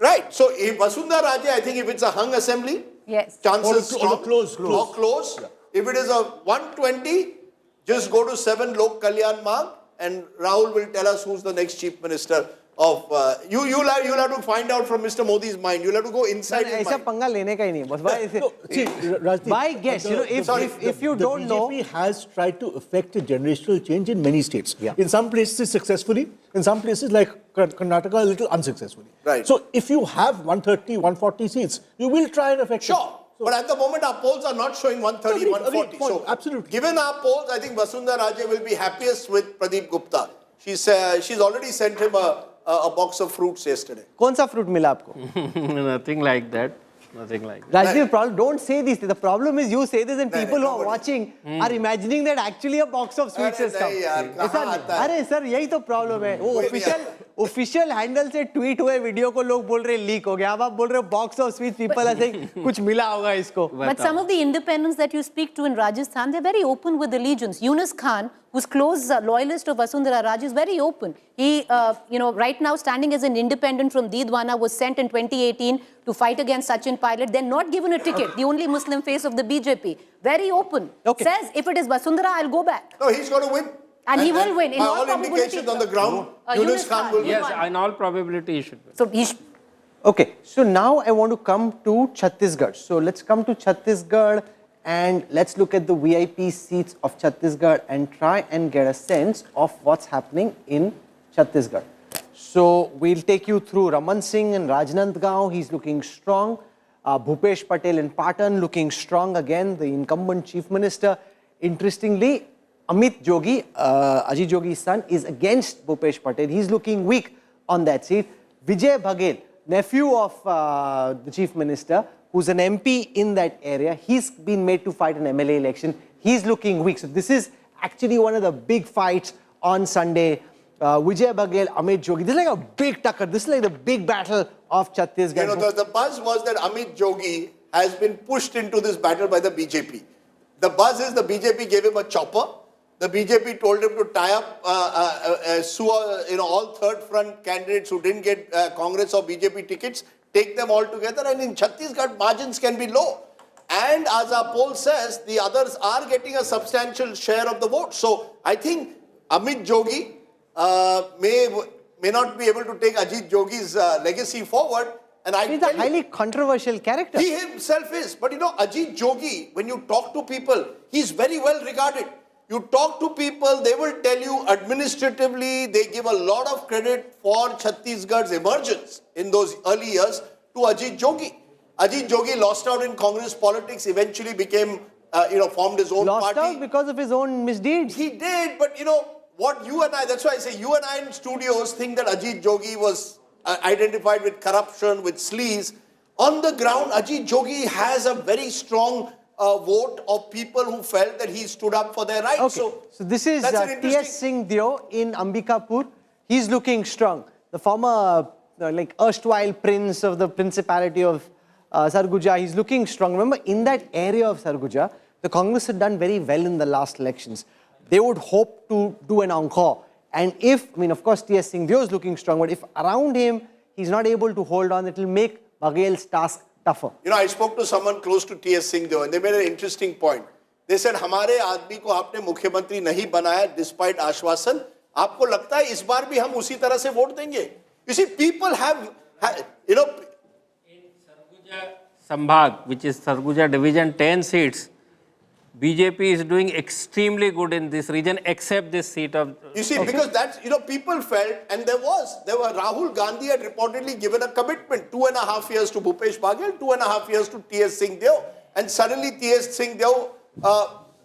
Right. So if Vasundhara Raje, I think if it's a hung assembly, Yes. chances Or a strong. close. Or close. If it is a 120, just go to 7 Lok Kalyan Marg and Rahul will tell us who's the next chief minister of... You'll have to find out from Mr. Modi's mind. You'll have to go inside his ऐसा mind. पंगा लेने का ही नहीं बस See, Rajdeep, by guess, you know, if you don't know, the BJP has tried to effect a generational change in many states. Yeah. In some places successfully, in some places like Karnataka a little unsuccessfully. Right. So if you have 130, 140 seats, you will try and effect it. Sure. But at the moment, our polls are not showing 130, Agreed, 140. agreed, So, absolutely. given our polls, I think Vasundhara Raje will be happiest with Pradeep Gupta. She's already sent him a box of fruits yesterday. कौन सा fruit मिला आपको? Nothing like that. Nothing like that. Rajdeep, problem, don't say this. The problem is you say this and people who are nobody. watching are imagining that actually a box of sweets अरे has come. नहीं यार, कहाँ आता है? अरे sir यही तो problem है वो कोई नहीं ऑफिशियल हैंडल से ट्वीट हुए वीडियो को लोग बोल रहे लीक हो गया अब आप बोल रहे हो बॉक्स ऑफ स्वीट्स पीपल ऐसे कुछ मिला होगा इसको But some of the independents that you speak to in Rajasthan, they're very open with allegiance. Yunus Khan, who's close loyalist of Vasundhara Raje, is very open. He, right now standing as an independent from Didwana, was sent in 2018 to fight against Sachin Pilot. They're not given a ticket, the only Muslim face of the BJP. Very open. Okay. Says, if it is Vasundhara, I'll go back. No, he's going to win. And he will win. In By all all probability. indications on the ground, Yunus Yunus Khan Khan, will win. Yes, in all probability, he should win. So he Okay, so now I want to come to Chhattisgarh. So let's come to Chhattisgarh and let's look at the VIP seats of Chhattisgarh and try and get a sense of what's happening in Chhattisgarh. So we'll take you through Raman Singh in Rajnandgaon, he's looking strong. Bhupesh Patel in Patan looking strong again, the incumbent chief minister. Interestingly, Amit Jogi, Ajit Jogi's son, is against Bhupesh Patel. He's looking weak on that seat. Vijay Baghel, nephew of the chief minister, who's an MP in that area, he's been made to fight an MLA election. He's looking weak. So this is actually one of the big fights on Sunday. Vijay Baghel, Amit Jogi. This is like a big tucker. This is like the big battle of Chhattisgarh. You know, the buzz was that Amit Jogi has been pushed into this battle by the BJP. The buzz is the BJP gave him a chopper. The BJP told him to tie up, sue all third front candidates who didn't get Congress or BJP tickets, take them all together, and in Chhattisgarh margins can be low. And as our poll says, the others are getting a substantial share of the vote. So I think Amit Jogi may not be able to take Ajit Jogi's legacy forward. And I He's tell a highly controversial character. he himself is. But Ajit Jogi, when you talk to people, he's very well regarded. You talk to people, they will tell you administratively, they give a lot of credit for Chhattisgarh's emergence in those early years to Ajit Jogi. Ajit Jogi lost out in Congress politics, eventually became formed his own Lost party. out because of his own misdeeds. He did, but what you and I, that's why I say you and I in studios think that Ajit Jogi was identified with corruption, with sleaze. On the ground, Ajit Jogi has a very strong vote of people who felt that he stood up for their rights. Okay, so this is that's an T.S. Singh Deo in Ambikapur. He's looking strong. The former, erstwhile prince of the Principality of Sarguja, he's looking strong. Remember, in that area of Sarguja, the Congress had done very well in the last elections. They would hope to do an encore. And of course, T.S. Singh Deo is looking strong, but if around him, he's not able to hold on, it will make Baghel's task tougher. I spoke to someone close to T.S. Singh Deo, and they made an interesting point. They said, हमारे आदमी को आपने मुख्यमंत्री नहीं बनाया despite आश्वासन. आपको लगता है इस बार भी हम उसी तरह से वोट देंगे? You see, people have In Sarguja Sambhag, which is Sarguja division, 10 seats, BJP is doing extremely good in this region, except this seat of... You see, because that's, people felt, and there were, Rahul Gandhi had reportedly given a commitment, 2.5 years to Bhupesh Baghel, 2.5 years to T.S. Singh Deo, and suddenly T.S. Singh Deo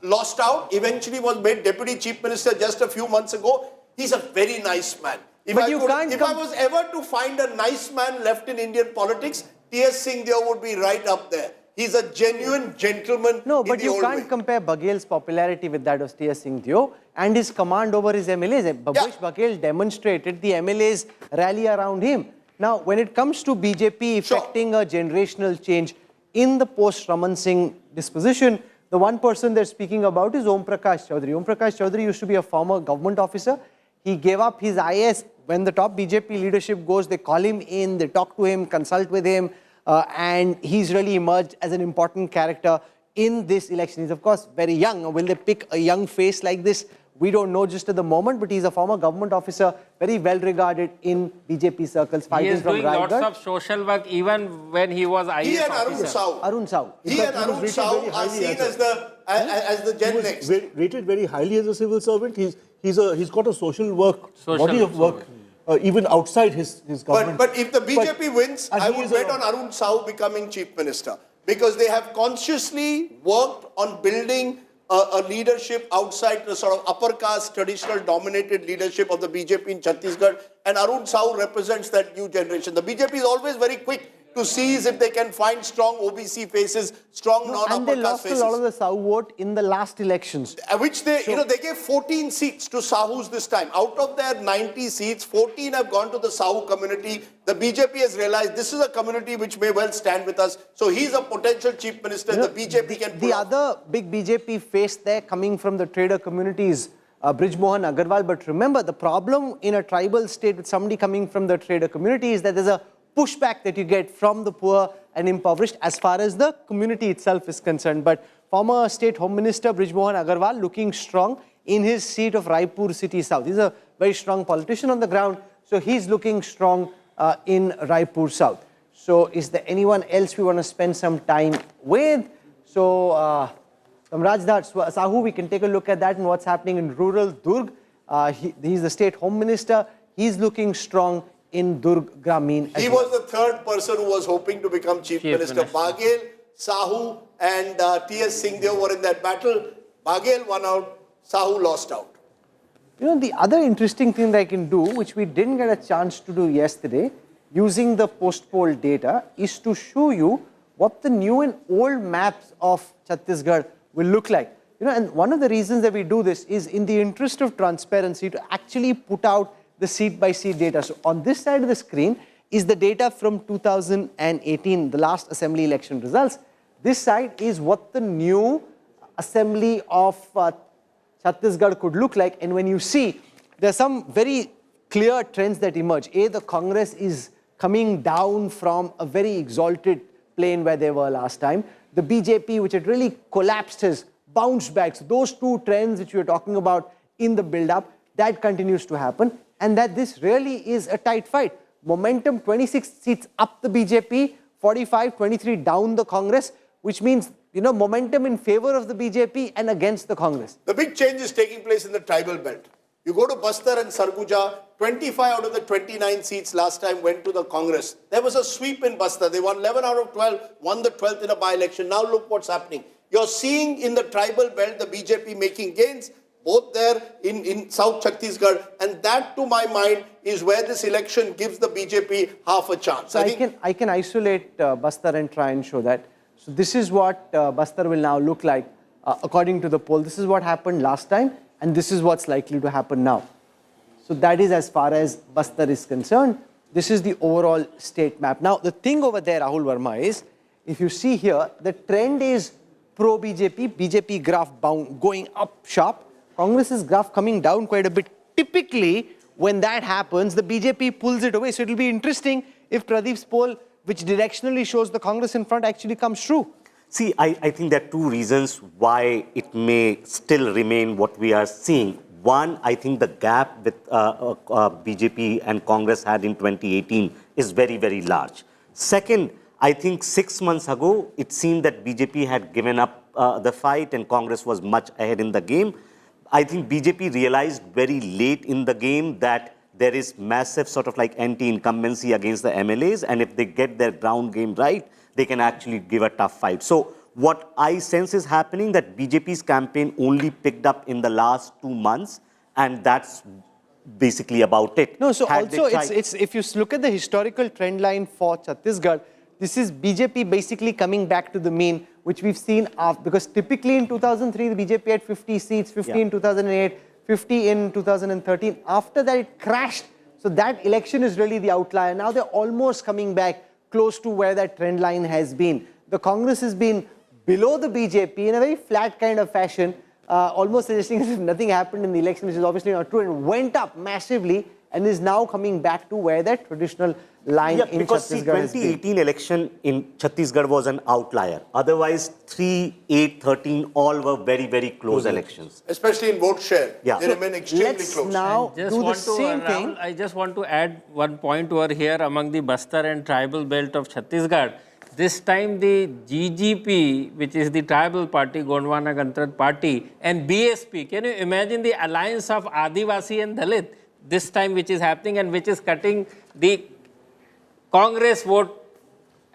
lost out, eventually was made Deputy Chief Minister just a few months ago. He's a very nice man. If I was ever to find a nice man left in Indian politics, T.S. Singh Deo would be right up there. He's a genuine gentleman. No, but you can't compare Baghel's popularity with that of T.S. Singh Deo and his command over his MLAs. Bhupesh Baghel demonstrated the MLAs rally around him. Now, when it comes to BJP effecting a generational change in the post-Raman Singh disposition, the one person they're speaking about is Om Prakash Chaudhary. Om Prakash Chaudhary used to be a former government officer. He gave up his IS. When the top BJP leadership goes, they call him in, they talk to him, consult with him. And he's really emerged as an important character in this election. He's, of course, very young. Will they pick a young face like this? We don't know just at the moment, but he's a former government officer, very well regarded in BJP circles. He is doing lots of social work even when he was IS He and officer. Arun Sahu. He and Arun Sahu are seen as the gen next. He was rated very highly as a civil servant. He's got a social body of work. Even outside his government. But if the BJP wins, I would bet on Arun Sahu becoming Chief Minister. Because they have consciously worked on building a leadership outside the sort of upper caste, traditional dominated leadership of the BJP in Chhattisgarh. And Arun Sahu represents that new generation. The BJP is always very quick to seize if they can find strong OBC faces, strong non-upper caste faces. And they lost a lot of the Sahu vote in the last elections. Which they gave 14 seats to Sahus this time. Out of their 90 seats, 14 have gone to the Sahu community. The BJP has realized this is a community which may well stand with us. So he's a potential chief minister. The BJP can pull off. The other big BJP face there coming from the trader community is Brij Mohan Agarwal. But remember, the problem in a tribal state with somebody coming from the trader community is that there's a pushback that you get from the poor and impoverished as far as the community itself is concerned. But former State Home Minister Brij Mohan Agarwal looking strong in his seat of Raipur City South. He's a very strong politician on the ground, so he's looking strong in Raipur South. So is there anyone else we want to spend some time with? So Samraj Sahu, we can take a look at that and what's happening in rural Durg. He's the State Home Minister. He's looking strong in Durg Gramin. He was the third person who was hoping to become Chief Minister. Baghel, Sahu and T.S. Singh Deo were in that battle. Baghel won out, Sahu lost out. The other interesting thing that I can do, which we didn't get a chance to do yesterday, using the post-poll data, is to show you what the new and old maps of Chhattisgarh will look like. And one of the reasons that we do this is in the interest of transparency to actually put out the seat-by-seat data. So on this side of the screen is the data from 2018, the last assembly election results. This side is what the new assembly of Chhattisgarh could look like. And when you see, there are some very clear trends that emerge. The Congress is coming down from a very exalted plane where they were last time. The BJP, which had really collapsed, has bounced back. So those two trends which we were talking about in the build-up, that continues to happen. And that this really is a tight fight. Momentum, 26 seats up the BJP, 45, 23 down the Congress, which means, momentum in favor of the BJP and against the Congress. The big change is taking place in the tribal belt. You go to Bastar and Sarguja, 25 out of the 29 seats last time went to the Congress. There was a sweep in Bastar. They won 11 out of 12, won the 12th in a by-election. Now look what's happening. You're seeing in the tribal belt the BJP making gains, both there in South Chhattisgarh, and that, to my mind, is where this election gives the BJP half a chance. So I can isolate Bastar and try and show that. So this is what Bastar will now look like according to the poll. This is what happened last time, and this is what's likely to happen now. So that is as far as Bastar is concerned. This is the overall state map. Now, the thing over there, Rahul Verma, is if you see here, the trend is pro-BJP, BJP graph bound, going up sharp, Congress's graph coming down quite a bit. Typically, when that happens, the BJP pulls it away. So it will be interesting if Pradeep's poll, which directionally shows the Congress in front, actually comes true. See, I think there are two reasons why it may still remain what we are seeing. One, I think the gap with BJP and Congress had in 2018 is very, very large. Second, I think 6 months ago, it seemed that BJP had given up the fight and Congress was much ahead in the game. I think BJP realized very late in the game that there is massive sort of like anti-incumbency against the MLAs, and if they get their ground game right, they can actually give a tough fight. So what I sense is happening that BJP's campaign only picked up in the last 2 months, and that's basically about it. No, so also it's if you look at the historical trend line for Chhattisgarh, this is BJP basically coming back to the mean, which we've seen after, because typically in 2003, the BJP had 50 seats, 50 in 2008, 50 in 2013. After that, it crashed. So that election is really the outlier. Now they're almost coming back close to where that trend line has been. The Congress has been below the BJP in a very flat kind of fashion, almost suggesting as if nothing happened in the election, which is obviously not true, and went up massively and is now coming back to where that traditional line in because Chhattisgarh the 2018 election in Chhattisgarh was an outlier. Otherwise, 3, 8, 13, all were very, very close elections. Especially in vote share. Yeah. They remain extremely let's close. now Just do the want to, same thing. Rahul, I just want to add one point over here among the Bastar and tribal belt of Chhattisgarh. This time the GGP, which is the tribal party, Gondwana Gantar Party, and BSP, can you imagine the alliance of Adivasi and Dalit this time which is happening and which is cutting the Congress vote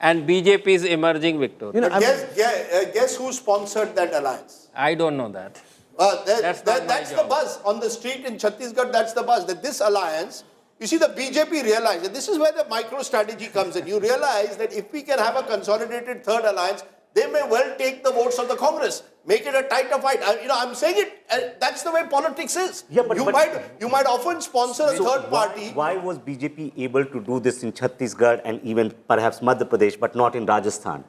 and BJP's emerging victory? You know, But guess who sponsored that alliance? I don't know that. That's the buzz on the street in Chhattisgarh. That's the buzz that this alliance, you see, the BJP realized, and this is where the micro strategy comes in. You realize that if we can have a consolidated third alliance, they may well take the votes of the Congress, make it a tighter fight. I'm saying it. That's the way politics is. Yeah, but you might often sponsor a third party. Why was BJP able to do this in Chhattisgarh and even perhaps Madhya Pradesh, but not in Rajasthan?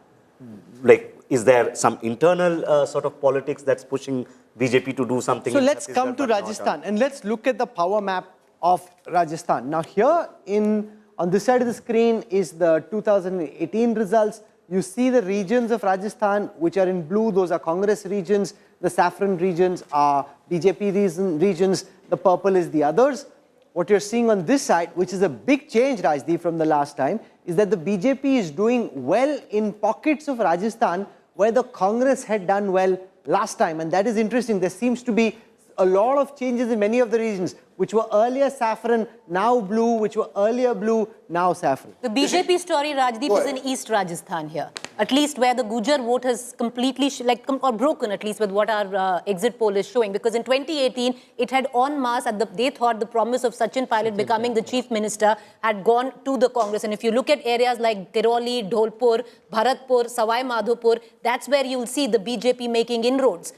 Like, is there some internal sort of politics that's pushing BJP to do something? So in let's Chhattisgarh come to but not Rajasthan and let's look at the power map of Rajasthan. Now here on this side of the screen is the 2018 results. You see the regions of Rajasthan which are in blue, those are Congress regions. The saffron regions are BJP regions. The purple is the others. What you're seeing on this side, which is a big change, Rajdeep, from the last time, is that the BJP is doing well in pockets of Rajasthan where the Congress had done well last time. And that is interesting. There seems to be a lot of changes in many of the regions, which were earlier saffron, now blue, which were earlier blue, now saffron. The BJP story, Rajdeep, is in East Rajasthan here. At least where the Gujar vote has completely, or broken at least with what our exit poll is showing. Because in 2018, it had en masse, they thought the promise of Sachin Pilot becoming the chief minister had gone to the Congress. And if you look at areas like Tiroli, Dholpur, Bharatpur, Sawai Madhopur, that's where you'll see the BJP making inroads.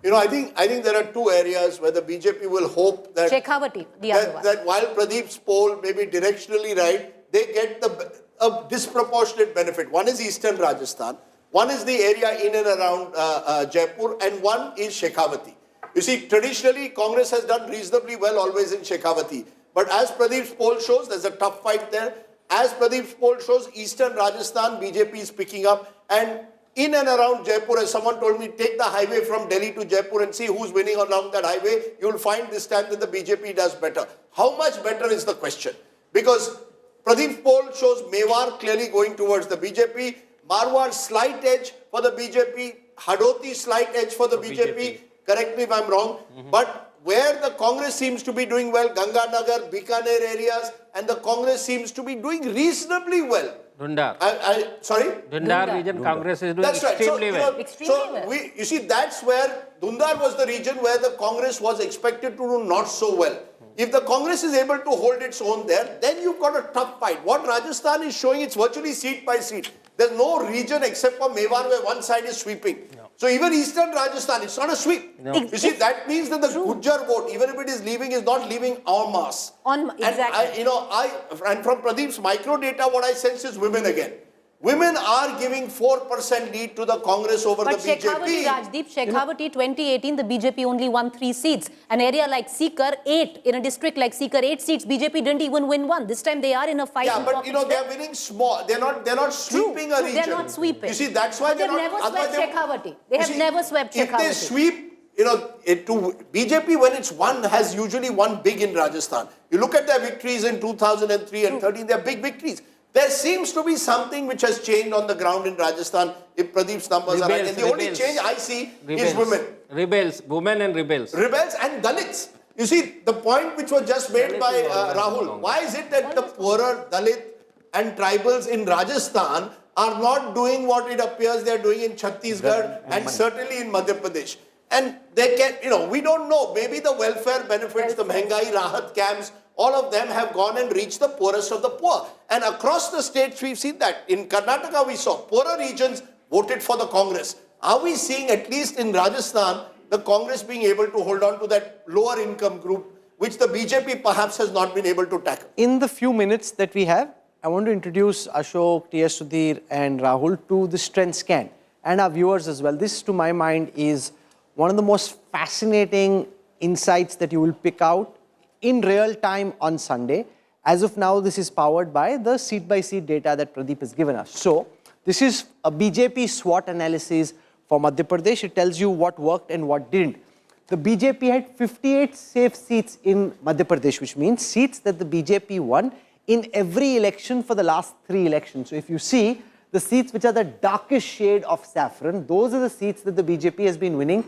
I think there are two areas where the BJP will hope that Shekhawati, the other one. that while Pradeep's poll may be directionally right, they get a disproportionate benefit. One is Eastern Rajasthan, one is the area in and around Jaipur, and one is Shekhawati. You see, traditionally, Congress has done reasonably well always in Shekhawati. But as Pradeep's poll shows, there's a tough fight there. As Pradeep's poll shows, Eastern Rajasthan, BJP is picking up, and in and around Jaipur, as someone told me, take the highway from Delhi to Jaipur and see who's winning along that highway. You'll find this time that the BJP does better. How much better is the question? Because Pradeep's poll shows Mewar clearly going towards the BJP, Marwar slight edge for the BJP, Hadoti slight edge for the BJP. Correct me if I'm wrong. But where the Congress seems to be doing well, Ganganagar, Bikaner areas, and the Congress seems to be doing reasonably well. Dhundar. Sorry? Dhundar region Congress is doing That's right. extremely well. Extremely well. You see, that's where Dhundar was the region where the Congress was expected to do not so well. If the Congress is able to hold its own there, then you've got a tough fight. What Rajasthan is showing, it's virtually seat by seat. There's no region except for Mewar where one side is sweeping. So even eastern Rajasthan, it's not a sweep. No. You see, that means that the Gujjar vote, even if it is leaving, is not leaving en masse. Exactly. And from Pradeep's micro data, what I sense is women again. Women are giving 4% lead to the Congress over But the BJP. Rajdeep, Shekhawati, 2018, the BJP only won 3 seats. An area like Sikar, 8. In a district like Sikar, 8 seats. BJP didn't even win 1. This time they are in a fight. Yeah, but they're winning small. They're not sweeping a region. They're not sweeping. You see, that's why They've never swept Shekhawati. They have never swept Shekhawati. If they sweep, to BJP when it's won, has usually won big in Rajasthan. You look at their victories in 2003 and 13, they're big victories. There seems to be something which has changed on the ground in Rajasthan if Pradeep's numbers are right. And the only change I see is women. Rebels, women and rebels. Rebels and Dalits. You see, the point which was just made by Rahul, why is it that the poorer Dalit and tribals in Rajasthan are not doing what it appears they are doing in Chhattisgarh and certainly in Madhya Pradesh? And they can, we don't know, maybe the welfare benefits, the Mehengai Rahat camps, all of them have gone and reached the poorest of the poor. And across the states, we've seen that. In Karnataka, we saw poorer regions voted for the Congress. Are we seeing, at least in Rajasthan, the Congress being able to hold on to that lower income group, which the BJP perhaps has not been able to tackle? In the few minutes that we have, I want to introduce Ashok, T.S. Sudhir and Rahul to the strength scan and our viewers as well. This, to my mind, is one of the most fascinating insights that you will pick out in real time on Sunday. As of now, this is powered by the seat-by-seat data that Pradeep has given us. So, this is a BJP SWOT analysis for Madhya Pradesh. It tells you what worked and what didn't. The BJP had 58 safe seats in Madhya Pradesh, which means seats that the BJP won in every election for the last 3 elections. So, if you see the seats which are the darkest shade of saffron, those are the seats that the BJP has been winning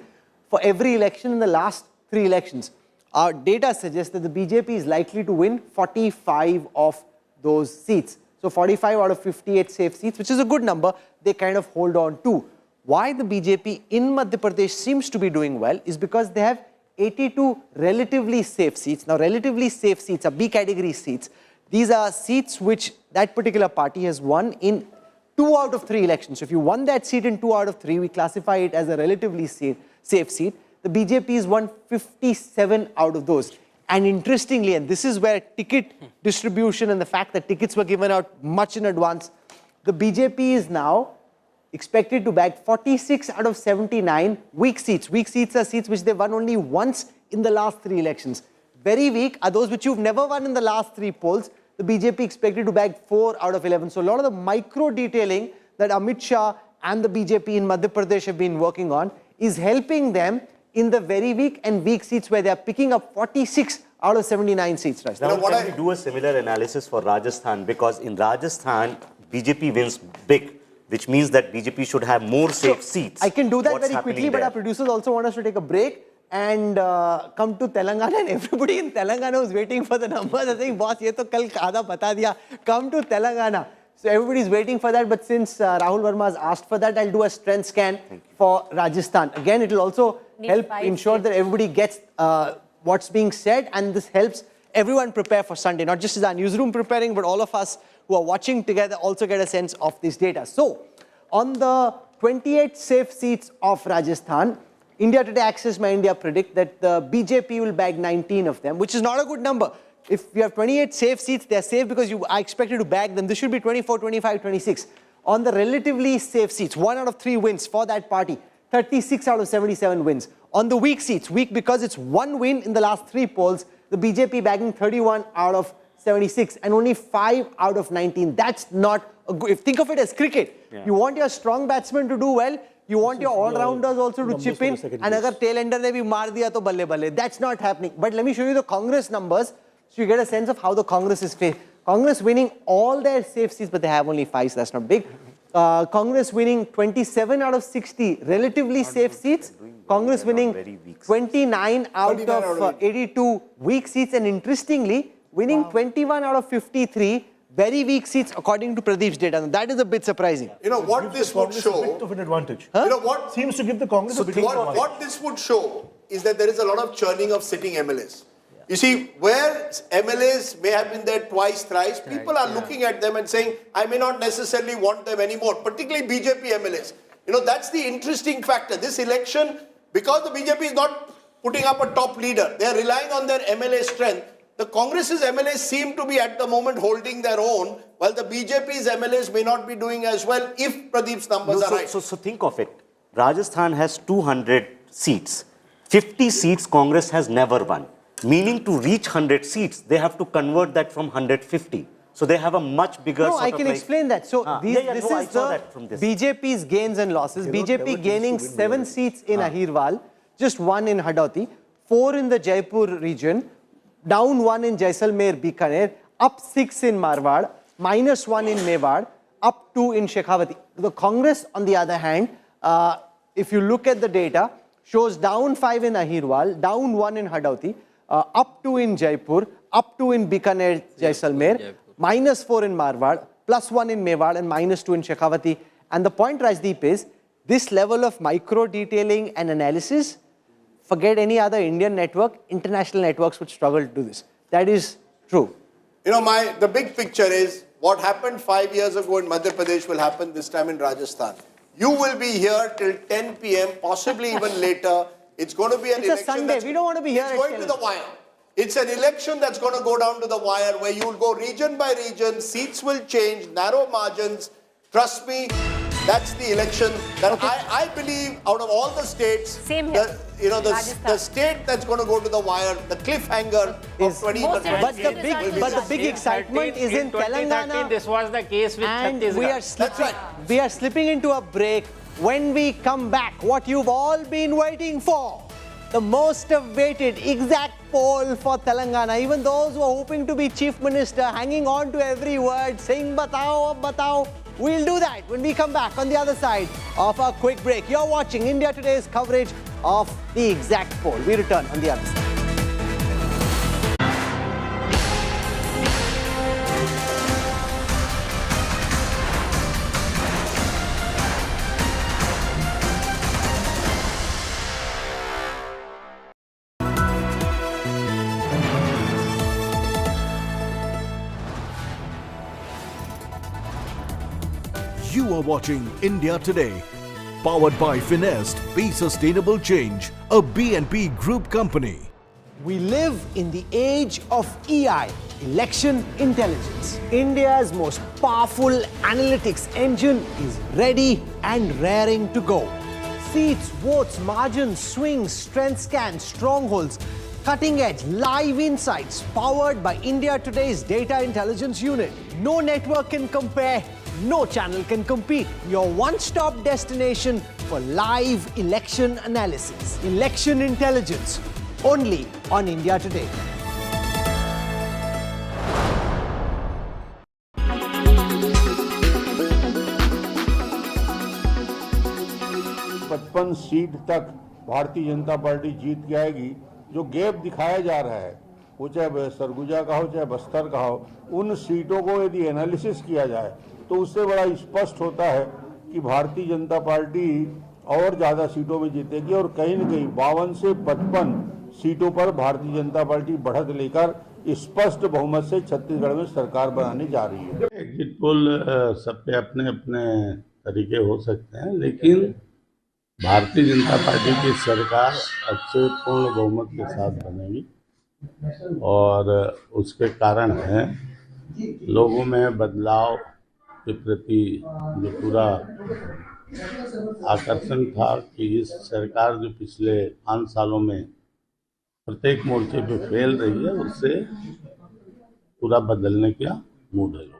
for every election in the last 3 elections. Our data suggests that the BJP is likely to win 45 of those seats. So 45 out of 58 safe seats, which is a good number, they kind of hold on to. Why the BJP in Madhya Pradesh seems to be doing well is because they have 82 relatively safe seats. Now, relatively safe seats are B category seats. These are seats which that particular party has won in 2 out of 3 elections. So if you won that seat in 2 out of 3, we classify it as a relatively safe seat. The BJP has won 57 out of those. And interestingly, and this is where ticket distribution and the fact that tickets were given out much in advance, the BJP is now expected to bag 46 out of 79 weak seats. Weak seats are seats which they won only once in the last 3 elections. Very weak are those which you've never won in the last 3 polls. The BJP expected to bag 4 out of 11. So a lot of the micro detailing that Amit Shah and the BJP in Madhya Pradesh have been working on is helping them in the very weak and weak seats where they are picking up 46 out of 79 seats. Right? Now, can we do a similar analysis for Rajasthan? Because in Rajasthan, BJP wins big, which means that BJP should have more safe seats. I can do that What's very quickly, but there? our producers also want us to take a break and come to Telangana, and everybody in Telangana was waiting for the numbers. I think, boss, ye to kal aadha bata diya. Come to Telangana. So everybody's waiting for that, but since Rahul Verma has asked for that, I'll do a strength scan for Rajasthan. Again, it will also help ensure that everybody gets what's being said, and this helps everyone prepare for Sunday. Not just as our newsroom preparing, but all of us who are watching together also get a sense of this data. So, on the 28 safe seats of Rajasthan, India Today Access My India predict that the BJP will bag 19 of them, which is not a good number. If you have 28 safe seats, they are safe because you are expected to bag them. This should be 24, 25, 26. On the relatively safe seats, 1 out of 3 wins for that party. 36 out of 77 wins. On the weak seats, weak because it's 1 win in the last 3 polls, the BJP bagging 31 out of 76 and only 5 out of 19. That's not a good, think of it as cricket. Yeah. You want your strong batsmen to do well, you want your all-rounders also to chip in, and agar tail-ender ne bhi maar diya to balle-balle. That's not happening. But let me show you the Congress numbers so you get a sense of how the Congress is faced. Congress winning all their safe seats, but they have only 5, so that's not big. Congress winning 27 out of 60 relatively safe seats. Congress winning 29 out of 82 weak seats, and interestingly, winning 21 out of 53 very weak seats according to Pradeep's data. Now, that is a bit surprising. You know what this would Congress a bit show. of an advantage. You know what? Seems to give the Congress a bit of an advantage. What this would show is that there is a lot of churning of sitting MLAs. You see, where MLAs may have been there twice, thrice, people are looking at them and saying, I may not necessarily want them anymore, particularly BJP MLAs. You know, that's the interesting factor. This election, because the BJP is not putting up a top leader, they are relying on their MLA strength. The Congress's MLAs seem to be at the moment holding their own, while the BJP's MLAs may not be doing as well if Pradeep's numbers are right. So think of it. Rajasthan has 200 seats. 50 seats Congress has never won. Meaning to reach 100 seats, they have to convert that from 150. So they have a much bigger No, sort I of can like, explain that. So this I is saw that from the this. BJP's gains and losses. BJP gaining 7 seats in Ahirwal, just 1 in Hadauti, 4 in the Jaipur region, down 1 in Jaisalmer, Bikaner, up 6 in Marwar, minus 1 in Mewar, up 2 in Shekhawati. The Congress, on the other hand, if you look at the data, shows down 5 in Ahirwal, down 1 in Hadauti, up 2 in Jaipur, up 2 in Bikaner, Jaisalmer, minus 4 in Marwar, plus 1 in Mewar, and minus 2 in Shekhawati. And the point, Rajdeep, is this level of micro detailing and analysis, forget any other Indian network, international networks would struggle to do this. That is true. You know, the big picture is what happened 5 years ago in Madhya Pradesh will happen this time in Rajasthan. You will be here till 10 p.m., possibly even later. It's going to be an It's election. a Sunday. We don't want to be here It's at going to the wire. It's an election that's going to go down to the wire where you'll go region by region. Seats will change, narrow margins. Trust me, that's the election that I believe out of all the states, Same here. the state that's going to go to the wire, the cliffhanger of 2020. But the big excitement is in 2013, Telangana. this was the case with And Chhattisgarh. we are slipping into a break. When we come back, what you've all been waiting for, the most awaited exact poll for Telangana. Even those who are hoping to be Chief Minister, hanging on to every word, saying batao, batao. We'll do that when we come back on the other side of a quick break. You're watching India Today's coverage of the exact poll. We return on the other side. You are watching India Today, powered by Finest, Be Sustainable Change, a BNP Group company. We live in the age of EI, election intelligence. India's most powerful analytics engine is ready and raring to go. Seats, votes, margins, swings, strength scans, strongholds, cutting edge live insights powered by India Today's data intelligence unit. No network can compare. No channel can compete. Your one-stop destination for live election analysis. Election intelligence, only on India Today. पचपन seat तक Bharatiya Janata party जीत के आएगी। जो gap दिखाया जा रहा है, वो चाहे सरगुजा का हो चाहे बस्तर का हो, उन सीटों को यदि एनालिसिस किया जाए तो उससे बड़ा स्पष्ट होता है कि भारतीय जनता पार्टी और ज़्यादा सीटों में जीतेगी और कहीं न कहीं 52 से 55 सीटों पर भारतीय जनता पार्टी बढ़त लेकर स्पष्ट बहुमत से छत्तीसगढ़ में सरकार बनाने जा रही है। एग्जिट पोल सब पे अपने अपने तरीके हो सकते हैं, लेकिन भारतीय जनता पार्टी की सरकार अच्छे पूर्ण बहुमत के साथ बनेगी और उसके कारण है लोगों में बदलाव के प्रति जो पूरा आकर्षण था कि इस सरकार जो पिछले 5 सालों में प्रत्येक मोर्चे पे फेल रही है, उससे पूरा बदलने का मूड है।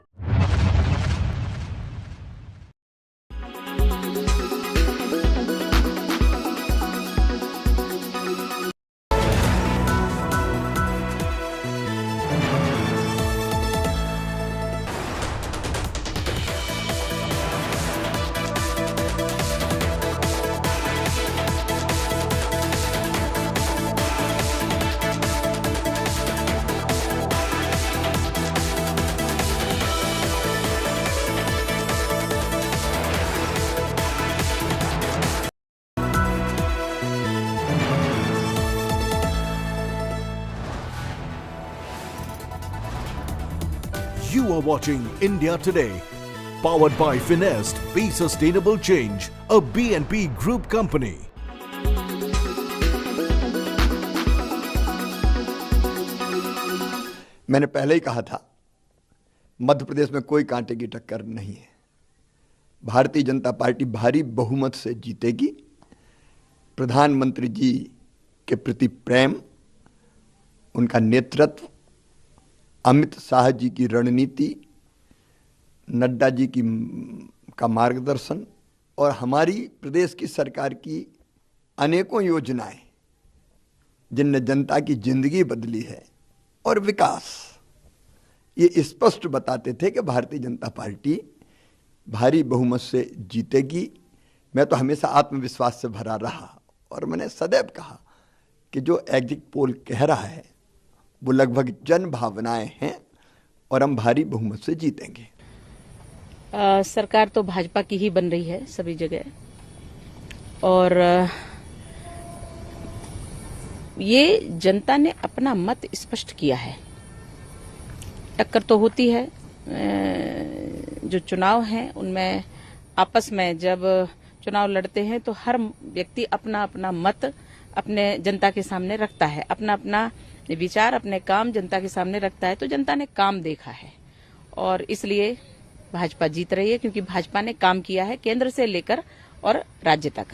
You are watching India Today, powered by Finest, Be Sustainable Change, a BNP Group company. मैंने पहले ही कहा था, मध्य प्रदेश में कोई कांटे की टक्कर नहीं है। भारतीय जनता पार्टी भारी बहुमत से जीतेगी। प्रधानमंत्री जी के प्रति प्रेम, उनका नेतृत्व, अमित शाह जी की रणनीति, नड्डा जी का मार्गदर्शन और हमारी प्रदेश की सरकार की अनेकों योजनाएं जिनने जनता की जिंदगी बदली है और विकास, ये स्पष्ट बताते थे कि भारतीय जनता पार्टी भारी बहुमत से जीतेगी। मैं तो हमेशा आत्मविश्वास से भरा रहा और मैंने सदैव कहा कि जो एग्जिट पोल कह रहा है वो लगभग जन भावनाएं हैं और हम भारी बहुमत से जीतेंगे। सरकार तो भाजपा की ही बन रही है सभी जगह, और ये जनता ने अपना मत स्पष्ट किया है। टक्कर तो होती है, जो चुनाव हैं उनमें आपस में जब चुनाव लड़ते हैं तो हर व्यक्ति अपना अपना मत अपने जनता के सामने रखता है, अपना अपना विचार, अपने काम जनता के सामने रखता है। तो जनता ने काम देखा है और इसलिए भाजपा जीत रही है, क्योंकि भाजपा ने काम किया है केंद्र से लेकर और राज्य तक।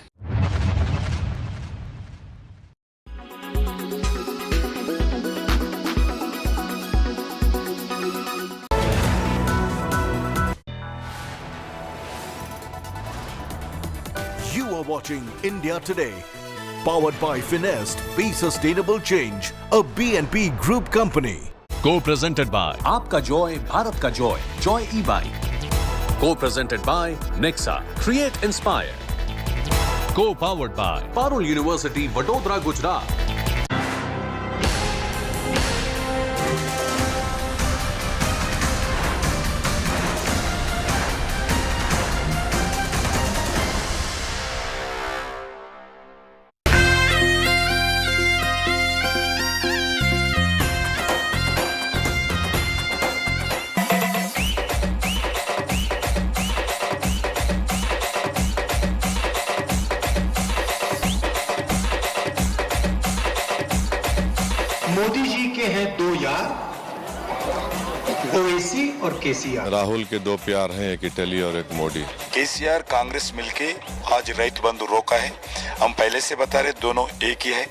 You are watching India Today, powered by Finest, Be Sustainable Change, a BNP Group company. Co-presented by आपका जॉय भारत का Joy, Joy e-bike. Co-presented by Nexa, Create Inspire. Co-powered by Parul University, Vadodara, Gujarat. Modi ji के हैं दो यार, ओवैसी और केसीआर। राहुल के दो प्यार हैं, एक इटली और एक मोदी। केसीआर कांग्रेस मिलके आज रैत बंधु रोका है। हम पहले से बता रहे दोनों एक ही है।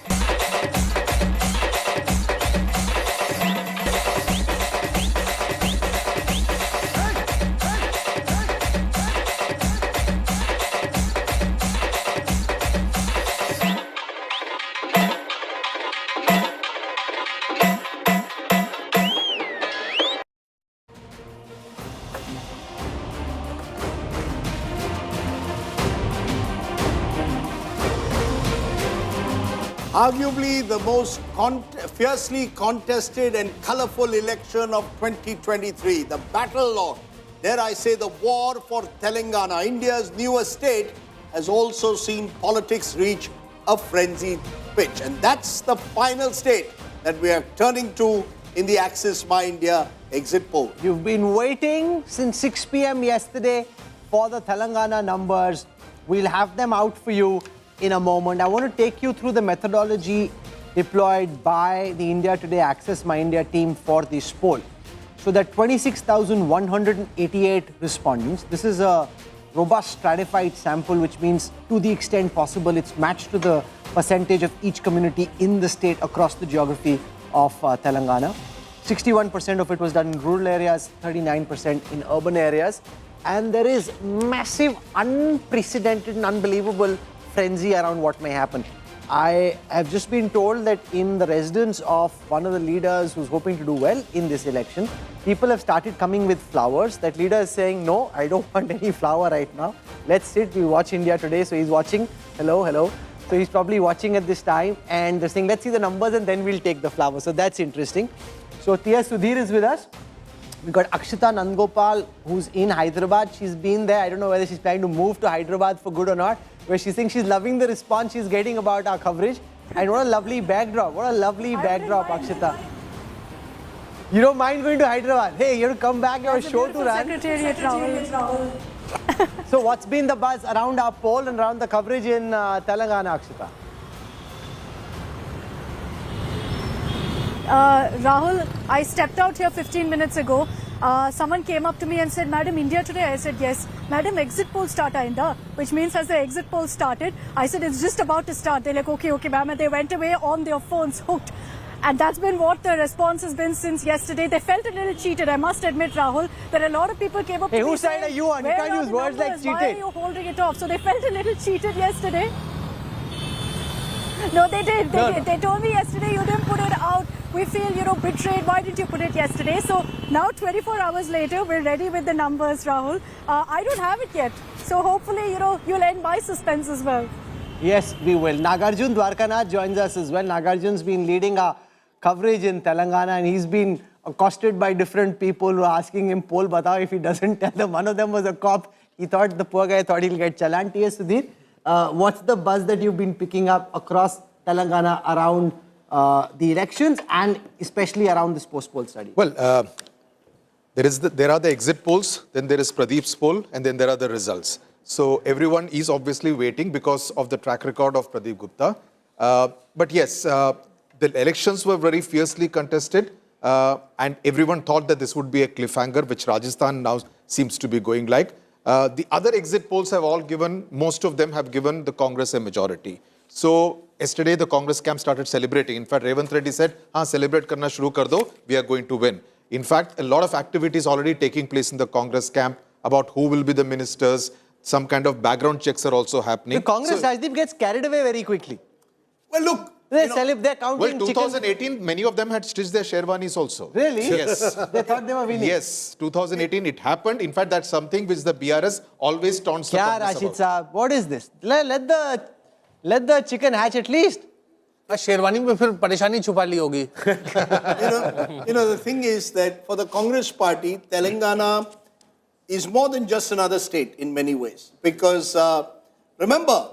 Arguably the most fiercely contested and colorful election of 2023. The battle, or dare I say the war for Telangana, India's newest state, has also seen politics reach a frenzied pitch. And that's the final state that we are turning to in the Axis My India exit poll. You've been waiting since 6 p.m. yesterday for the Telangana numbers. We'll have them out for you in a moment. I want to take you through the methodology deployed by the India Today Access My India team for this poll. So that 26,188 respondents, this is a robust stratified sample, which means to the extent possible it's matched to the percentage of each community in the state across the geography of Telangana. 61% of it was done in rural areas, 39% in urban areas. And there is massive, unprecedented and unbelievable frenzy around what may happen. I have just been told that in the residence of one of the leaders who's hoping to do well in this election, people have started coming with flowers. That leader is saying, no, I don't want any flower right now. Let's sit, we watch India Today. So he's watching, hello, hello. So he's probably watching at this time and they're saying, let's see the numbers and then we'll take the flower. So that's interesting. So Tia Sudhir is with us. We've got Akshita Nandgopal, who's in Hyderabad. She's been there. I don't know whether she's planning to move to Hyderabad for good or not, where she's saying she's loving the response she's getting about our coverage. And what a lovely backdrop. What a lovely backdrop, Akshita. You don't mind going to Hyderabad? Hey, you have to come back, you have a show to run. Secretariat, Rahul. So what's been the buzz around our poll and around the coverage in Telangana, Akshita? Rahul, I stepped out here 15 minutes ago. Someone came up to me and said, Madam, India today? I said, yes. Madam, exit poll start ainda, which means has the exit poll started? I said, it's just about to start. They're like, okay, ma'am. And they went away on their phones, hooked. And that's been what the response has been since yesterday. They felt a little cheated, I must admit, Rahul. There are a lot of people came up to me whose side saying, are you on? You where can't are use the words like numbers? Why cheated. are you holding it off? So they felt a little cheated yesterday. No, they did. They told me yesterday you didn't put it out. We feel, betrayed. Why didn't you put it yesterday? So now 24 hours later, we're ready with the numbers, Rahul. I don't have it yet. So hopefully, you'll end my suspense as well. Yes, we will. Nagarjun Dwarkanath joins us as well. Nagarjun's been leading our coverage in Telangana and he's been accosted by different people who are asking him, poll batao, if he doesn't tell them. One of them was a cop. The poor guy thought he'll get challan. T.S. Sudhir, what's the buzz that you've been picking up across Telangana around the elections and especially around this post-poll study? Well, there are the exit polls, then there is Pradeep's poll, and then there are the results. So everyone is obviously waiting because of the track record of Pradeep Gupta. But yes, the elections were very fiercely contested and everyone thought that this would be a cliffhanger, which Rajasthan now seems to be going like. The other exit polls have all given, most of them have given the Congress a majority. So yesterday the Congress camp started celebrating. In fact, Revanth Reddy said, celebrate karna shuru kar do, we are going to win. In fact, a lot of activities already taking place in the Congress camp about who will be the ministers. Some kind of background checks are also happening. The Congress, Rajdeep, gets carried away very quickly. Well, look. They're counting Well, 2018, many of them had stitched their sherwanis also. Really? Yes. They thought they were winning. Yes, 2018 it happened. In fact, that's something which the BRS always taunts the Congress Rashid about. Saab, what is this? Let the chicken hatch at least. Sherwani में फिर परेशानी छुपा ली होगी. The thing is that for the Congress party, Telangana is more than just another state in many ways. Because remember,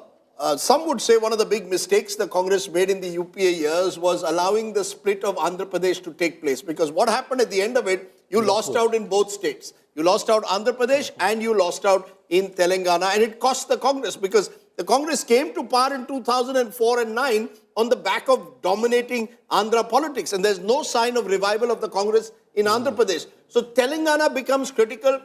some would say one of the big mistakes the Congress made in the UPA years was allowing the split of Andhra Pradesh to take place. Because what happened at the end of it, you lost out in both states. You lost out Andhra Pradesh and you lost out in Telangana. And it cost the Congress because the Congress came to power in 2004 and 9 on the back of dominating Andhra politics. And there's no sign of revival of the Congress in Andhra Pradesh. So Telangana becomes critical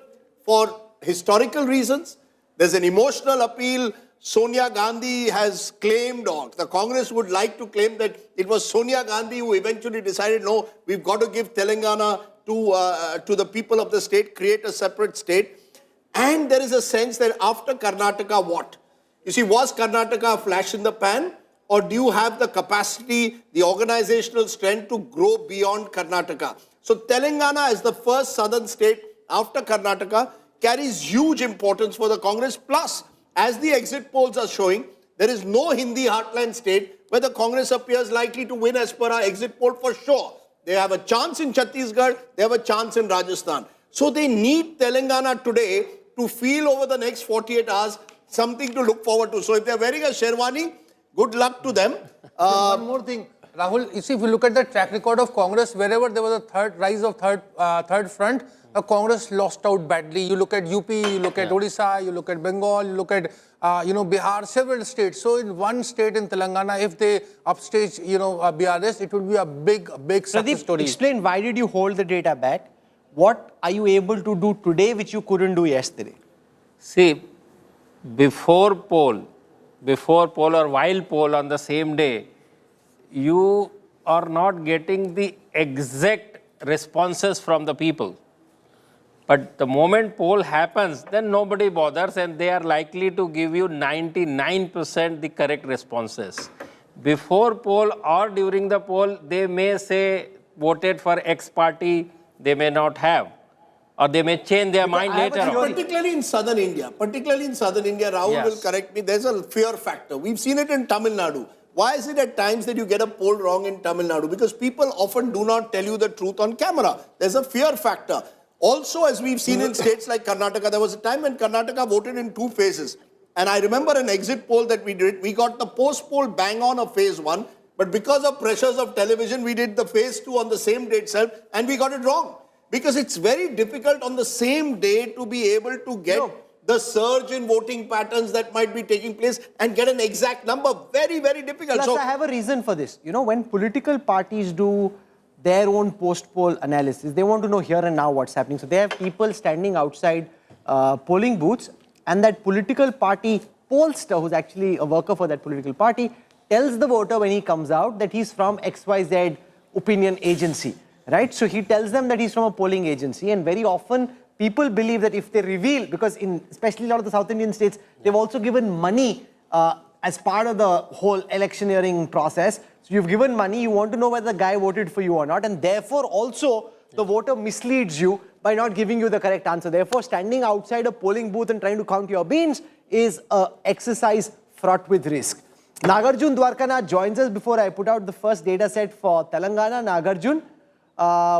for historical reasons. There's an emotional appeal. Sonia Gandhi has claimed, or the Congress would like to claim, that it was Sonia Gandhi who eventually decided, no, we've got to give Telangana to the people of the state, create a separate state. And there is a sense that after Karnataka, what? You see, was Karnataka a flash in the pan? Or do you have the capacity, the organizational strength to grow beyond Karnataka? So Telangana, as the first southern state after Karnataka, carries huge importance for the Congress. Plus, as the exit polls are showing, there is no Hindi heartland state where the Congress appears likely to win as per our exit poll for sure. They have a chance in Chhattisgarh, they have a chance in Rajasthan. So they need Telangana today to feel over the next 48 hours something to look forward to. So if they're wearing a sherwani, good luck to them. One more thing, Rahul, you see, if you look at the track record of Congress, wherever there was a rise of third front, Congress lost out badly. You look at UP, you look at Odisha, you look at Bengal, you look at Bihar, several states. So in one state in Telangana, if they upstage BRS, it would be a big success story. Explain, why did you hold the data back? What are you able to do today which you couldn't do yesterday? See, before poll or while poll on the same day, you are not getting the exact responses from the people. But the moment poll happens, then nobody bothers and they are likely to give you 99% the correct responses. Before poll or during the poll, they may say voted for X party, they may not have. Or they may change their mind later on. Particularly in southern India, Rahul will correct me, there's a fear factor. We've seen it in Tamil Nadu. Why is it at times that you get a poll wrong in Tamil Nadu? Because people often do not tell you the truth on camera. There's a fear factor. Also, as we've seen in states like Karnataka, there was a time when Karnataka voted in 2 phases. And I remember an exit poll that we did. We got the post-poll bang on of phase 1. But because of pressures of television, we did the phase 2 on the same day itself, and we got it wrong. Because it's very difficult on the same day to be able to get the surge in voting patterns that might be taking place and get an exact number. Very, very difficult. Plus, I have a reason for this. You know, when political parties do their own post-poll analysis, they want to know here and now what's happening. So they have people standing outside polling booths, and that political party pollster, who's actually a worker for that political party, tells the voter when he comes out that he's from XYZ opinion agency, right? So he tells them that he's from a polling agency, and very often people believe that if they reveal, because in especially a lot of the South Indian states, they've also given money as part of the whole electioneering process. So you've given money, you want to know whether the guy voted for you or not, and therefore also the voter misleads you by not giving you the correct answer. Therefore, standing outside a polling booth and trying to count your beans is an exercise fraught with risk. Nagarjun Dwarkanath joins us before I put out the first data set for Telangana. Nagarjun,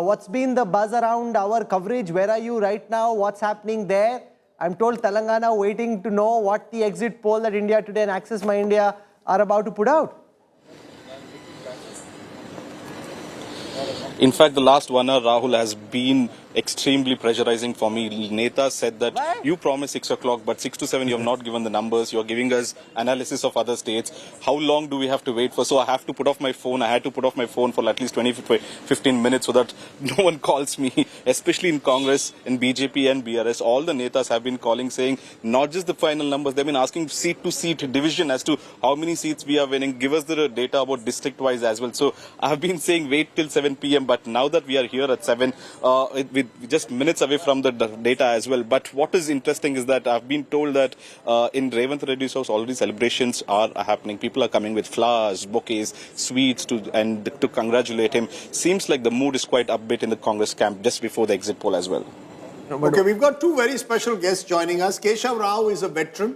what's been the buzz around our coverage? Where are you right now? What's happening there? I'm told Telangana waiting to know what the exit poll that India Today and Access My India are about to put out. In fact, the last 1 hour, Rahul, has been extremely pressurizing for me. Neta said that you promised 6 o'clock, but 6 to 7 you have not given the numbers. You're giving us analysis of other states. How long do we have to wait for? So I have to put off my phone. I had to put off my phone for at least 15 minutes so that no one calls me, especially in Congress, in BJP and BRS. All the Netas have been calling, saying not just the final numbers. They've been asking seat to seat division as to how many seats we are winning. Give us the data about district wise as well. So I have been saying wait till 7 p.m. But now that we are here at 7, with just minutes away from the data as well. But what is interesting is that I've been told that in Revanth Reddy's house already celebrations are happening. People are coming with flowers, bouquets, sweets to congratulate him. Seems like the mood is quite upbeat in the Congress camp just before the exit poll as well. Okay, we've got two very special guests joining us. Keshav Rao is a veteran.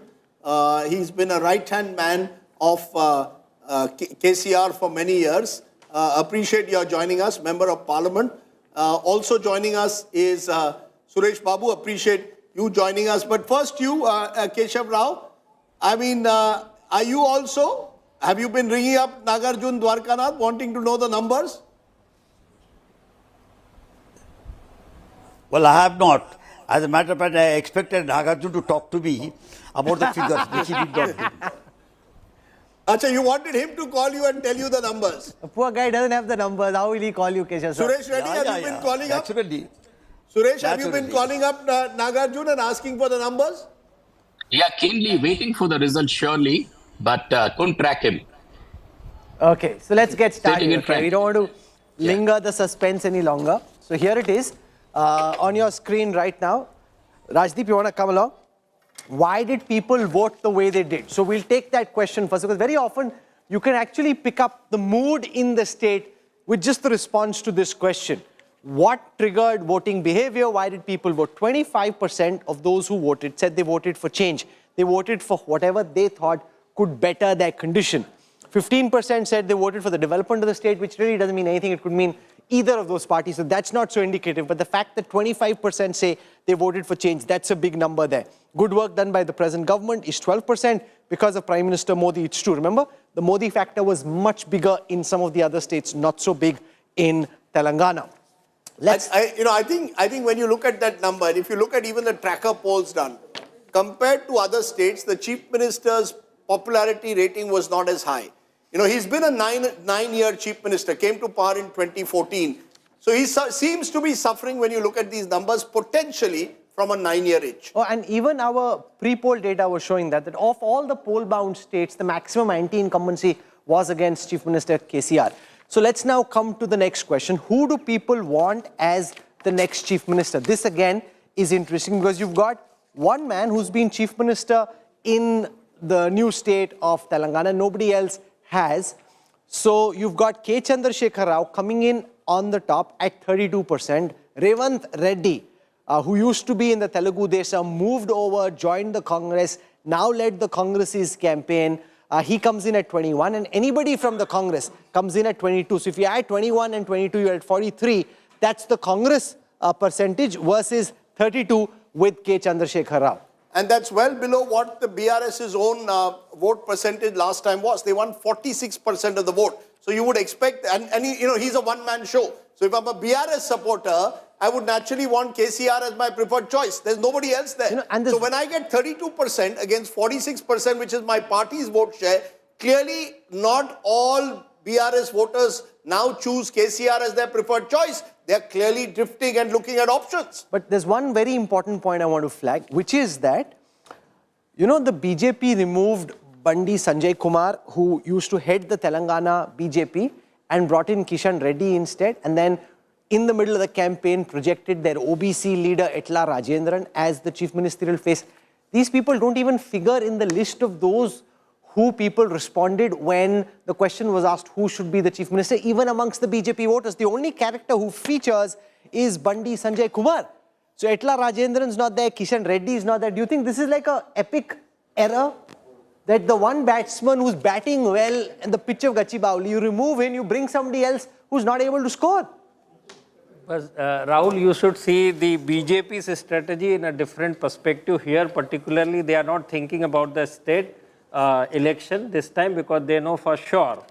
He's been a right-hand man of KCR for many years. Appreciate your joining us, Member of Parliament. Also joining us is Suresh Babu. Appreciate you joining us. But first you, Keshav Rao, I mean, are you also, have you been ringing up Nagarjun Dwarkanath wanting to know the numbers? Well, I have not. As a matter of fact, I expected Nagarjun to talk to me about the figures, which he did not do. Acha, you wanted him to call you and tell you the numbers. The poor guy doesn't have the numbers. How will he call you, Keshav? Suresh Reddy, have you been calling up? Absolutely. Suresh, have you been calling up Nagarjun and asking for the numbers? Yeah, keenly waiting for the result, surely, but couldn't track him. Okay, so let's get started. Okay? We don't want to linger the suspense any longer. So here it is on your screen right now. Rajdeep, you want to come along? Why did people vote the way they did? So we'll take that question first, because very often you can actually pick up the mood in the state with just the response to this question. What triggered voting behavior? Why did people vote? 25% of those who voted said they voted for change. They voted for whatever they thought could better their condition. 15% said they voted for the development of the state, which really doesn't mean anything. It could mean either of those parties. So that's not so indicative. But the fact that 25% say they voted for change, that's a big number there. Good work done by the present government is 12%. Because of Prime Minister Modi, it's true. Remember, the Modi factor was much bigger in some of the other states, not so big in Telangana. I think when you look at that number, and if you look at even the tracker polls done, compared to other states, the Chief Minister's popularity rating was not as high. You know, he's been a nine-year Chief Minister, came to power in 2014. So he seems to be suffering when you look at these numbers, potentially from a 9-year itch. Oh, and even our pre-poll data was showing that of all the poll-bound states, the maximum anti-incumbency was against Chief Minister KCR. So let's now come to the next question. Who do people want as the next Chief Minister? This again is interesting because you've got one man who's been Chief Minister in the new state of Telangana. Nobody else has. So you've got K. Chandrasekhar Rao coming in on the top at 32%. Revanth Reddy, who used to be in the Telugu Desam, moved over, joined the Congress, now led the Congress's campaign. He comes in at 21, and anybody from the Congress comes in at 22. So if you add 21 and 22, you're at 43. That's the Congress percentage versus 32 with K. Chandrasekhar Rao. And that's well below what the BRS's own vote percentage last time was. They won 46% of the vote. So you would expect, and he, he's a one-man show. So if I'm a BRS supporter, I would naturally want KCR as my preferred choice. There's nobody else there. So when I get 32% against 46%, which is my party's vote share, clearly not all BRS voters now choose KCR as their preferred choice. They're clearly drifting and looking at options. But there's one very important point I want to flag, which is that, the BJP removed Bandi Sanjay Kumar, who used to head the Telangana BJP, and brought in Kishan Reddy instead, and then in the middle of the campaign projected their OBC leader Etla Rajendran as the chief ministerial face. These people don't even figure in the list of those who people responded when the question was asked who should be the chief minister, even amongst the BJP voters. The only character who features is Bandi Sanjay Kumar. So Etla Rajendran is not there, Kishan Reddy is not there. Do you think this is like an epic error? That the one batsman who's batting well in the pitch of Gachibowli, you remove him, you bring somebody else who's not able to score. But Rahul, you should see the BJP's strategy in a different perspective here. Particularly, they are not thinking about the state election this time because they know for sure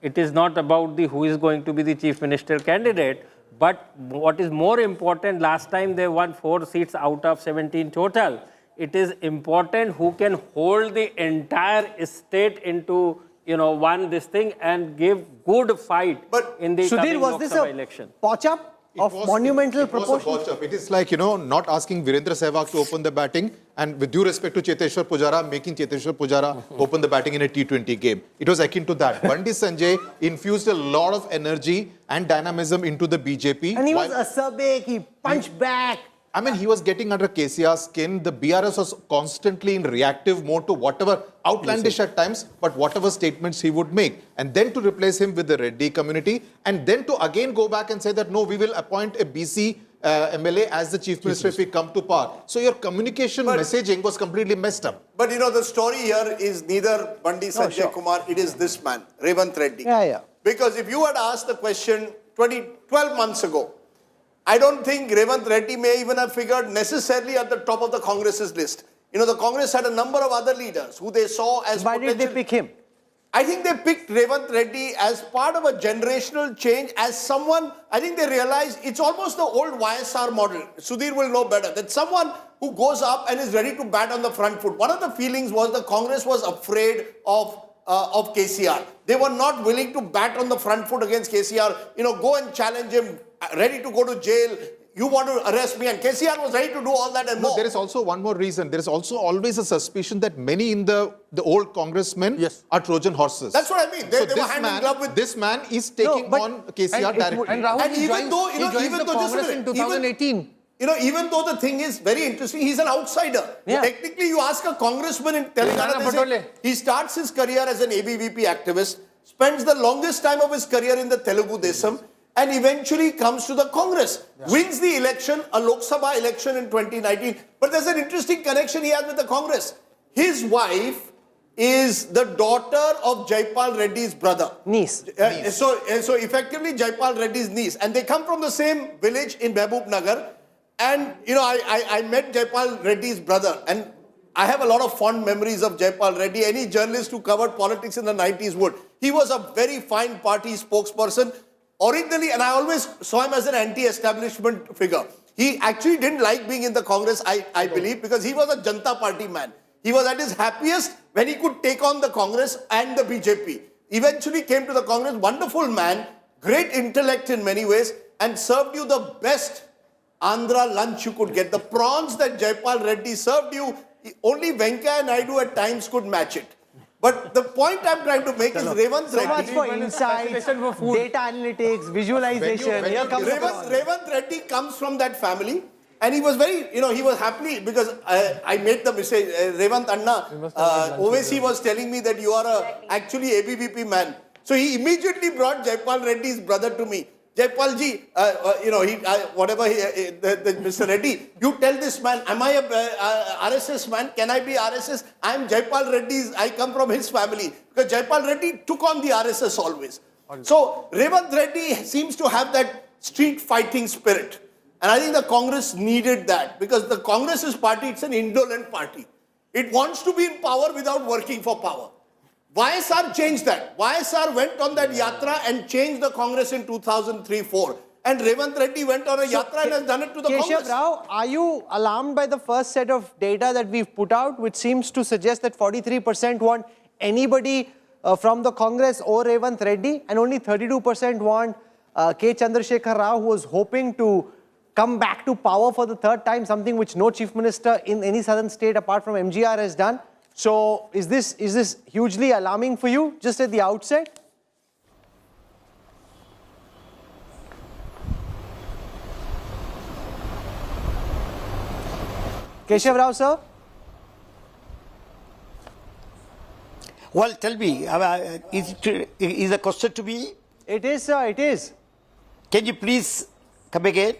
it is not about who is going to be the chief minister candidate. But what is more important, last time they won 4 seats out of 17 total. It is important who can hold the entire state into, one this thing and give good fight in the coming Sudhir, was this a election. potch-up of monumental proportions? It is like, not asking Virendra Sehwag to open the batting and with due respect to Cheteshwar Pujara, making Cheteshwar Pujara open the batting in a T20 game. It was akin to that. Bandi Sanjay infused a lot of energy and dynamism into the BJP. And he was acerbic, he punched back. I mean, he was getting under KCR's skin. The BRS was constantly in reactive mode to whatever, outlandish at times, but whatever statements he would make. And then to replace him with the Reddy community, and then to again go back and say that, no, we will appoint a BC MLA as the chief minister if we come to power. So your communication messaging was completely messed up. But the story here is neither Bandi Sanjay Kumar, it is this man, Revanth Reddy. Yeah. Because if you had asked the question 12 months ago, I don't think Revanth Reddy may even have figured necessarily at the top of the Congress's list. The Congress had a number of other leaders who they saw as Why did they pick him? I think they picked Revanth Reddy as part of a generational change, as someone, I think they realized it's almost the old YSR model. Sudhir will know better, that someone who goes up and is ready to bat on the front foot. One of the feelings was the Congress was afraid of KCR. They were not willing to bat on the front foot against KCR, go and challenge him, ready to go to jail. You want to arrest me, and KCR was ready to do all that and more. There is also one more reason. There is also always a suspicion that many in the old congressmen are Trojan horses. That's what I mean. They were hand in glove with... This man is taking on KCR directly. And Rahul, he joins the Congress in 2018. Even though the thing is very interesting, he's an outsider. Yeah. Technically, you ask a congressman in Telangana, he starts his career as an ABVP activist, spends the longest time of his career in the Telugu Desam, and eventually comes to the Congress. Wins the election, a Lok Sabha election in 2019. But there's an interesting connection he has with the Congress. His wife is the daughter of Jaipal Reddy's brother. Niece. So effectively Jaipal Reddy's niece. And they come from the same village in Mehboob Nagar. And, I met Jaipal Reddy's brother. And I have a lot of fond memories of Jaipal Reddy. Any journalist who covered politics in the 90s would. He was a very fine party spokesperson. Originally, and I always saw him as an anti-establishment figure. He actually didn't like being in the Congress, I believe, because he was a Janata Party man. He was at his happiest when he could take on the Congress and the BJP. Eventually came to the Congress, wonderful man, great intellect in many ways, and served you the best Andhra lunch you could get. The prawns that Jaipal Reddy served you, only Venkaiah Naidu at times could match it. But the point I'm trying to make is Revanth Reddy. So much for insights, data analytics, visualization. Revanth Reddy comes from that family. And he was very, he was happy because I made the mistake. Revanth Anna, Ovesi was telling me that you are actually ABVP man. So he immediately brought Jaipal Reddy's brother to me. Jaipal ji, Mr. Reddy, you tell this man, am I a RSS man? Can I be RSS? I am Jaipal Reddy's, I come from his family. Because Jaipal Reddy took on the RSS always. So Revanth Reddy seems to have that street fighting spirit. And I think the Congress needed that. Because the Congress's party, it's an indolent party. It wants to be in power without working for power. YSR changed that. YSR went on that yatra and changed the Congress in 2003-4. And Revant Reddy went on a yatra and has done it to the Keshav Congress. Rao, are you alarmed by the first set of data that we've put out, which seems to suggest that 43% want anybody from the Congress or Revant Reddy, and only 32% want K. Chandrasekhar Rao, who was hoping to come back to power for the third time, something which no chief minister in any southern state apart from MGR has done. So is this hugely alarming for you just at the outset? Keshav Rao, sir? Well, tell me, is the question to me? It is, sir, it is. Can you please come again?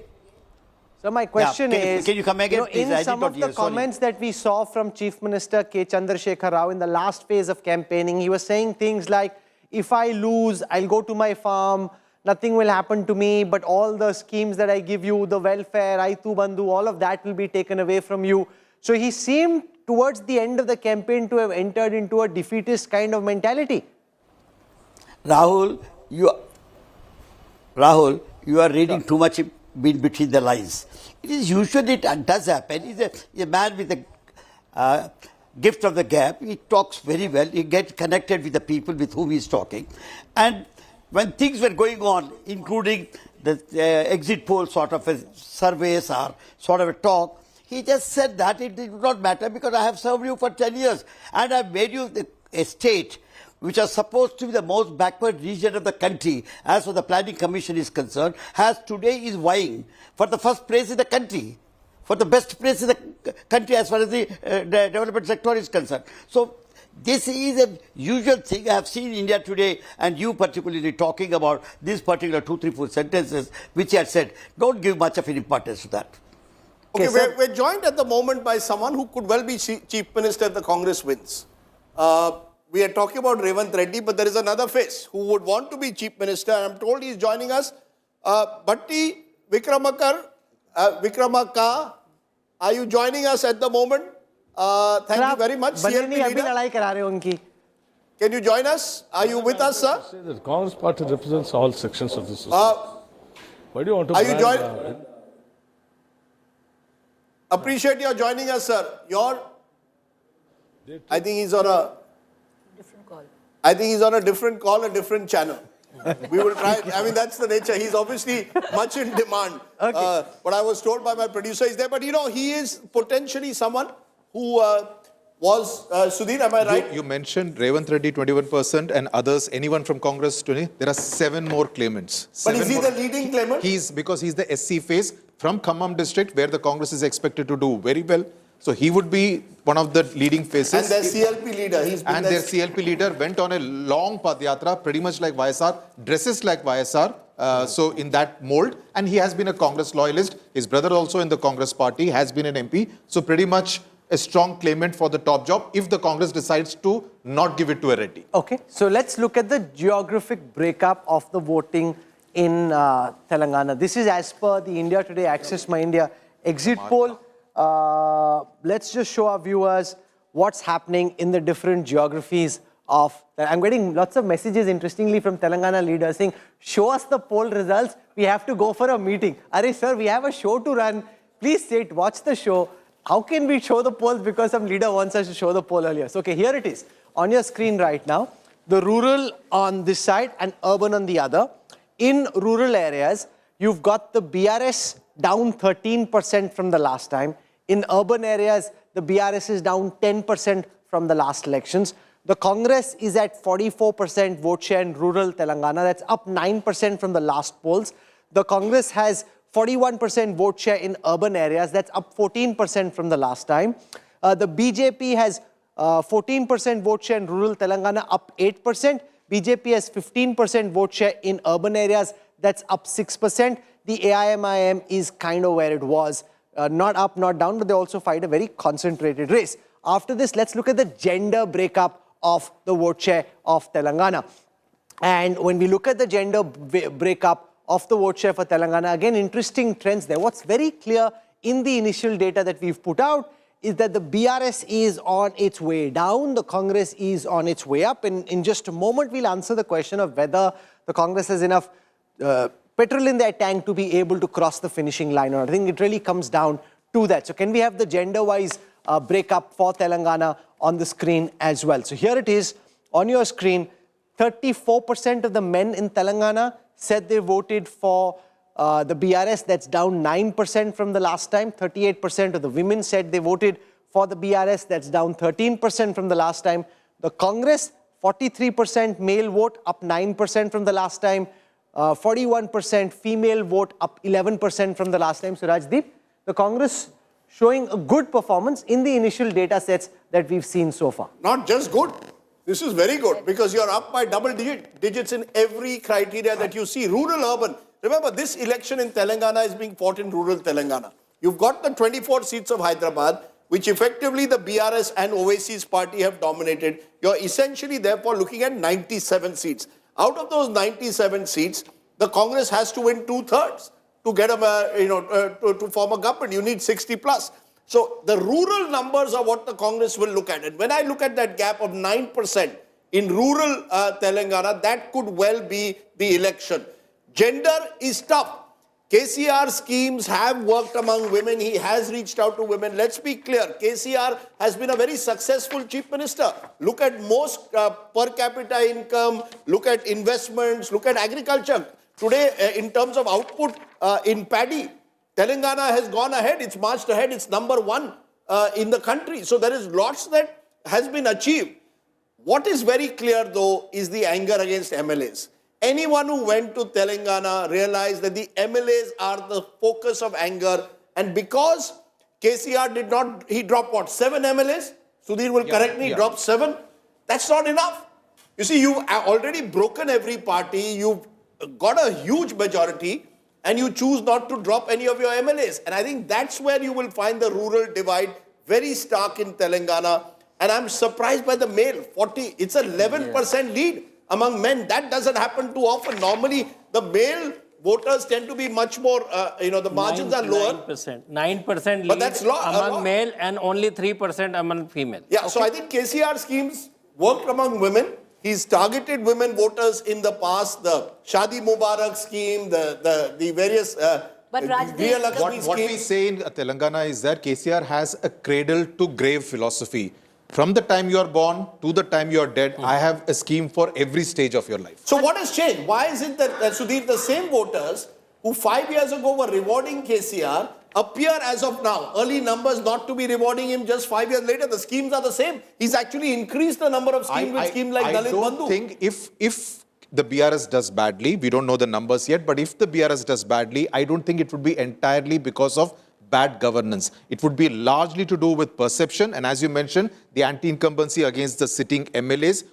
So my question is, can you come again, please? In some of the comments that we saw from Chief Minister K. Chandrasekhar Rao in the last phase of campaigning, he was saying things like, if I lose, I'll go to my farm, nothing will happen to me, but all the schemes that I give you, the welfare, Aitu Bandhu, all of that will be taken away from you. So he seemed towards the end of the campaign to have entered into a defeatist kind of mentality. Rahul, you are reading too much between the lines. It is usually, it does happen. He's a man with a gift of the gab. He talks very well. He gets connected with the people with whom he's talking. And when things were going on, including the exit poll sort of a surveys or sort of a talk, he just said that it did not matter because I have served you for 10 years and I've made you a state which are supposed to be the most backward region of the country, as far as the Planning Commission is concerned, today is vying for the first place in the country, for the best place in the country as far as the development sector is concerned. So this is a usual thing. I have seen India Today and you particularly talking about these particular 2, 3, 4 sentences which he had said. Don't give much of an importance to that. Okay, we're joined at the moment by someone who could well be Chief Minister if the Congress wins. We are talking about Revant Reddy, but there is another face who would want to be Chief Minister. I'm told he's joining us. Bhatti Vikramakar, Vikramaka, are you joining us at the moment? Thank you very much. CLP leader. Can you join us? Are you with us, sir? The Congress party represents all sections of the society. Why do you want to? Are you joining? Appreciate your joining us, sir. I think he's on a different call. I think he's on a different call, a different channel. We will try. I mean, that's the nature. He's obviously much in demand. Okay. But I was told by my producer he's there. But you know, he is potentially someone who was Sudhir. Am I right? You mentioned Revant Reddy 21% and others. Anyone from Congress 20? There are 7 more claimants. But is he the leading claimant? Because he's the SC phase from Khammam district, where the Congress is expected to do very well. So he would be one of the leading faces. And their CLP leader. Their CLP leader went on a long Padayatra, pretty much like YSR, dresses like YSR, so in that mold. And he has been a Congress loyalist. His brother also in the Congress party has been an MP. So pretty much a strong claimant for the top job if the Congress decides to not give it to a Reddy. Okay, so let's look at the geographic breakup of the voting in Telangana. This is as per the India Today Access My India exit poll. Let's just show our viewers what's happening in the different geographies of... I'm getting lots of messages, interestingly, from Telangana leaders saying, show us the poll results. We have to go for a meeting. Arey, sir, we have a show to run. Please sit, watch the show. How can we show the polls because some leader wants us to show the poll earlier? So, okay, here it is on your screen right now. The rural on this side and urban on the other. In rural areas, you've got the BRS down 13% from the last time. In urban areas, the BRS is down 10% from the last elections. The Congress is at 44% vote share in rural Telangana. That's up 9% from the last polls. The Congress has 41% vote share in urban areas. That's up 14% from the last time. The BJP has 14% vote share in rural Telangana, up 8%. BJP has 15% vote share in urban areas. That's up 6%. The AIMIM is kind of where it was. Not up, not down, but they also fight a very concentrated race. After this, let's look at the gender breakup of the vote share of Telangana. And when we look at the gender breakup of the vote share for Telangana, again, interesting trends there. What's very clear in the initial data that we've put out is that the BRS is on its way down, the Congress is on its way up. And in just a moment, we'll answer the question of whether the Congress has enough petrol in their tank to be able to cross the finishing line. Or I think it really comes down to that. So can we have the gender-wise breakup for Telangana on the screen as well? So here it is on your screen. 34% of the men in Telangana said they voted for the BRS. That's down 9% from the last time. 38% of the women said they voted for the BRS. That's down 13% from the last time. The Congress, 43% male vote, up 9% from the last time. 41% female vote, up 11% from the last time. So Rajdeep, the Congress showing a good performance in the initial data sets that we've seen so far. Not just good. This is very good because you're up by double digits in every criteria that you see. Rural, urban. Remember, this election in Telangana is being fought in rural Telangana. You've got the 24 seats of Hyderabad, which effectively the BRS and Oasis party have dominated. You're essentially, therefore, looking at 97 seats. Out of those 97 seats, the Congress has to win 2/3 to get to form a government. You need 60 plus. So the rural numbers are what the Congress will look at. And when I look at that gap of 9% in rural Telangana, that could well be the election. Gender is tough. KCR schemes have worked among women. He has reached out to women. Let's be clear. KCR has been a very successful chief minister. Look at most per capita income. Look at investments. Look at agriculture. Today, in terms of output in paddy, Telangana has gone ahead. It's marched ahead. It's number 1 in the country. So there is lots that has been achieved. What is very clear, though, is the anger against MLAs. Anyone who went to Telangana realized that the MLAs are the focus of anger. And because KCR did not, he dropped what, 7 MLAs? Sudhir will correct me, he dropped 7. That's not enough. You see, you've already broken every party. You've got a huge majority. And you choose not to drop any of your MLAs. And I think that's where you will find the rural divide very stark in Telangana. And I'm surprised by the male, 40, it's an 11% lead among men. That doesn't happen too often. Normally, the male voters tend to be much more, the margins are lower. 9% lead but that's among male and only 3% among female. Yeah, so I think KCR schemes worked among women. He's targeted women voters in the past, the Shadi Mubarak scheme, the various What we say in Telangana is that KCR has a cradle-to-grave philosophy. From the time you are born to the time you are dead, I have a scheme for every stage of your life. So what has changed? Why is it that, Sudhir, the same voters who 5 years ago were rewarding KCR appear as of now, early numbers not to be rewarding him just 5 years later? The schemes are the same. He's actually increased the number of schemes with schemes like Dalit Bandhu. I don't think if the BRS does badly, we don't know the numbers yet, but if the BRS does badly, I don't think it would be entirely because of bad governance. It would be largely to do with perception, and as you mentioned, the anti-incumbency against the sitting MLAs,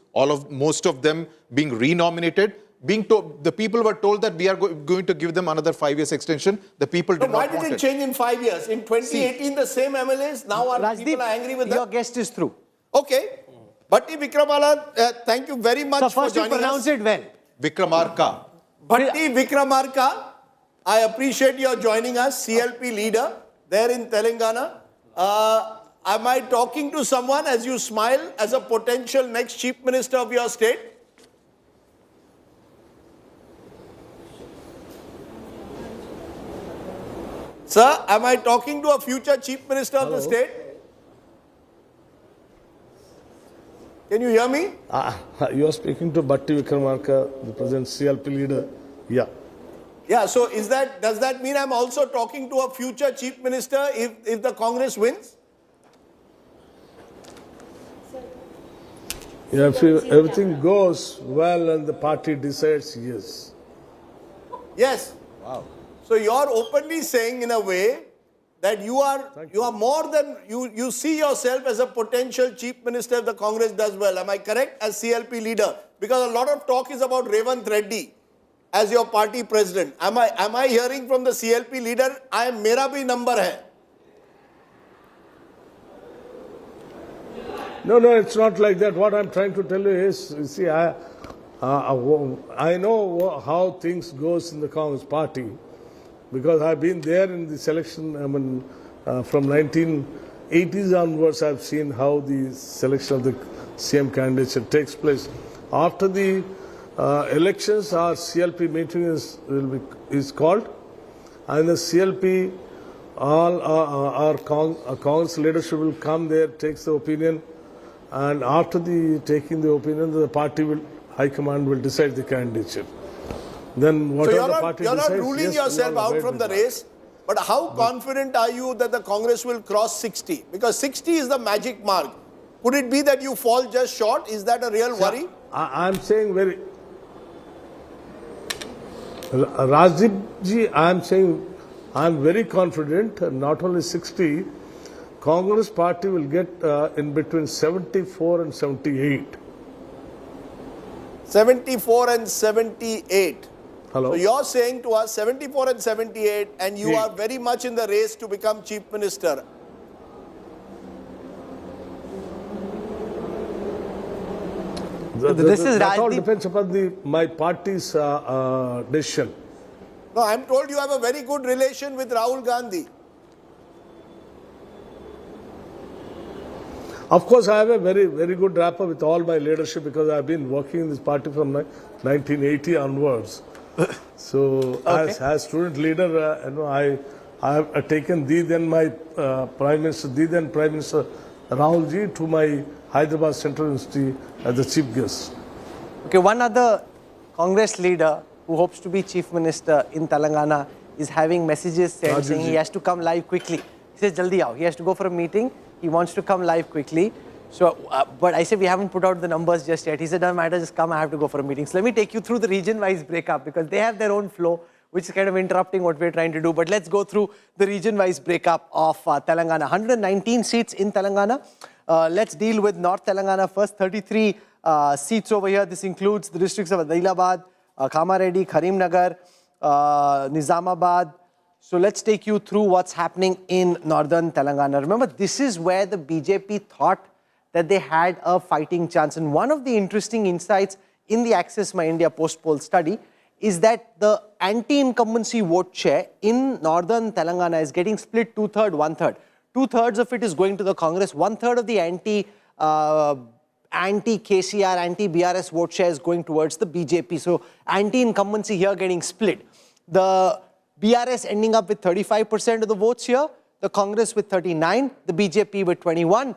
most of them being renominated, the people were told that we are going to give them another 5 years extension. The people did not want it. Why did it change in 5 years? In 2018, the same MLAs, now people are angry with them? Your guest is through. Okay. Bhatti Vikramala, thank you very much for joining us. Pronounce it well. Vikramarka. Bhatti Vikramarka, I appreciate your joining us, CLP leader there in Telangana. Am I talking to someone as you smile as a potential next chief minister of your state? Sir, am I talking to a future chief minister of the state? Can you hear me? You are speaking to Bhatti Vikramarka, the present CLP leader. Yeah. Yeah, so does that mean I'm also talking to a future chief minister if the Congress wins? Yeah, if everything goes well and the party decides, yes. Yes. Wow. So you're openly saying in a way that you are more than, you see yourself as a potential chief minister if the Congress does well. Am I correct as CLP leader? Because a lot of talk is about Revanth Reddy as your party president. Am I hearing from the CLP leader, mera bhi number hai? No, it's not like that. What I'm trying to tell you is, you see, I know how things goes in the Congress party because I've been there in the selection, from 19 80s onwards, I've seen how the selection of the CM candidature takes place. After the elections, our CLP meeting is called, and the CLP, all our Congress leadership will come there, takes the opinion, and after taking the opinion, the party High Command will decide the candidature. Then whatever the party you're decides, not ruling yes, yourself we all out abide from with the that. race, but how confident are you that the Congress will cross 60? Because 60 is the magic mark. Could it be that you fall just short? Is that a real worry? I'm saying very... Rajdip ji, I'm saying I'm very confident, not only 60, Congress party will get in between 74 and 78. 74 and 78. Hello? So you're saying to us 74 and 78, and you are very much in the race to become Chief Minister. That all depends upon my party's decision. No, I'm told you have a very good relation with Rahul Gandhi. Of course, I have a very, very good rapport with all my leadership because I've been working in this party from 1980 onwards. So, as student leader, I have taken then my Prime Minister, then Prime Minister Rahul ji to my Hyderabad Central University as the chief guest. Okay, one other Congress leader who hopes to be Chief Minister in Telangana is having messages saying he has to come live quickly. He says, Jaldi aao. He has to go for a meeting. He wants to come live quickly. So, but I said, we haven't put out the numbers just yet. He said, doesn't matter, just come, I have to go for a meeting. So let me take you through the region-wise breakup because they have their own flow, which is kind of interrupting what we're trying to do. But let's go through the region-wise breakup of Telangana. 119 seats in Telangana. Let's deal with North Telangana first. 33 seats over here. This includes the districts of Adilabad, Kamareddy, Karimnagar, Nizamabad. So let's take you through what's happening in northern Telangana. Remember, this is where the BJP thought that they had a fighting chance. And one of the interesting insights in the Access My India post-poll study is that the anti-incumbency vote share in northern Telangana is getting split 2/3, 1/3. 2/3 of it is going to the Congress, 1/3 of the anti-KCR, anti-BRS vote share is going towards the BJP. So anti-incumbency here getting split. The BRS ending up with 35% of the votes here, the Congress with 39, the BJP with 21.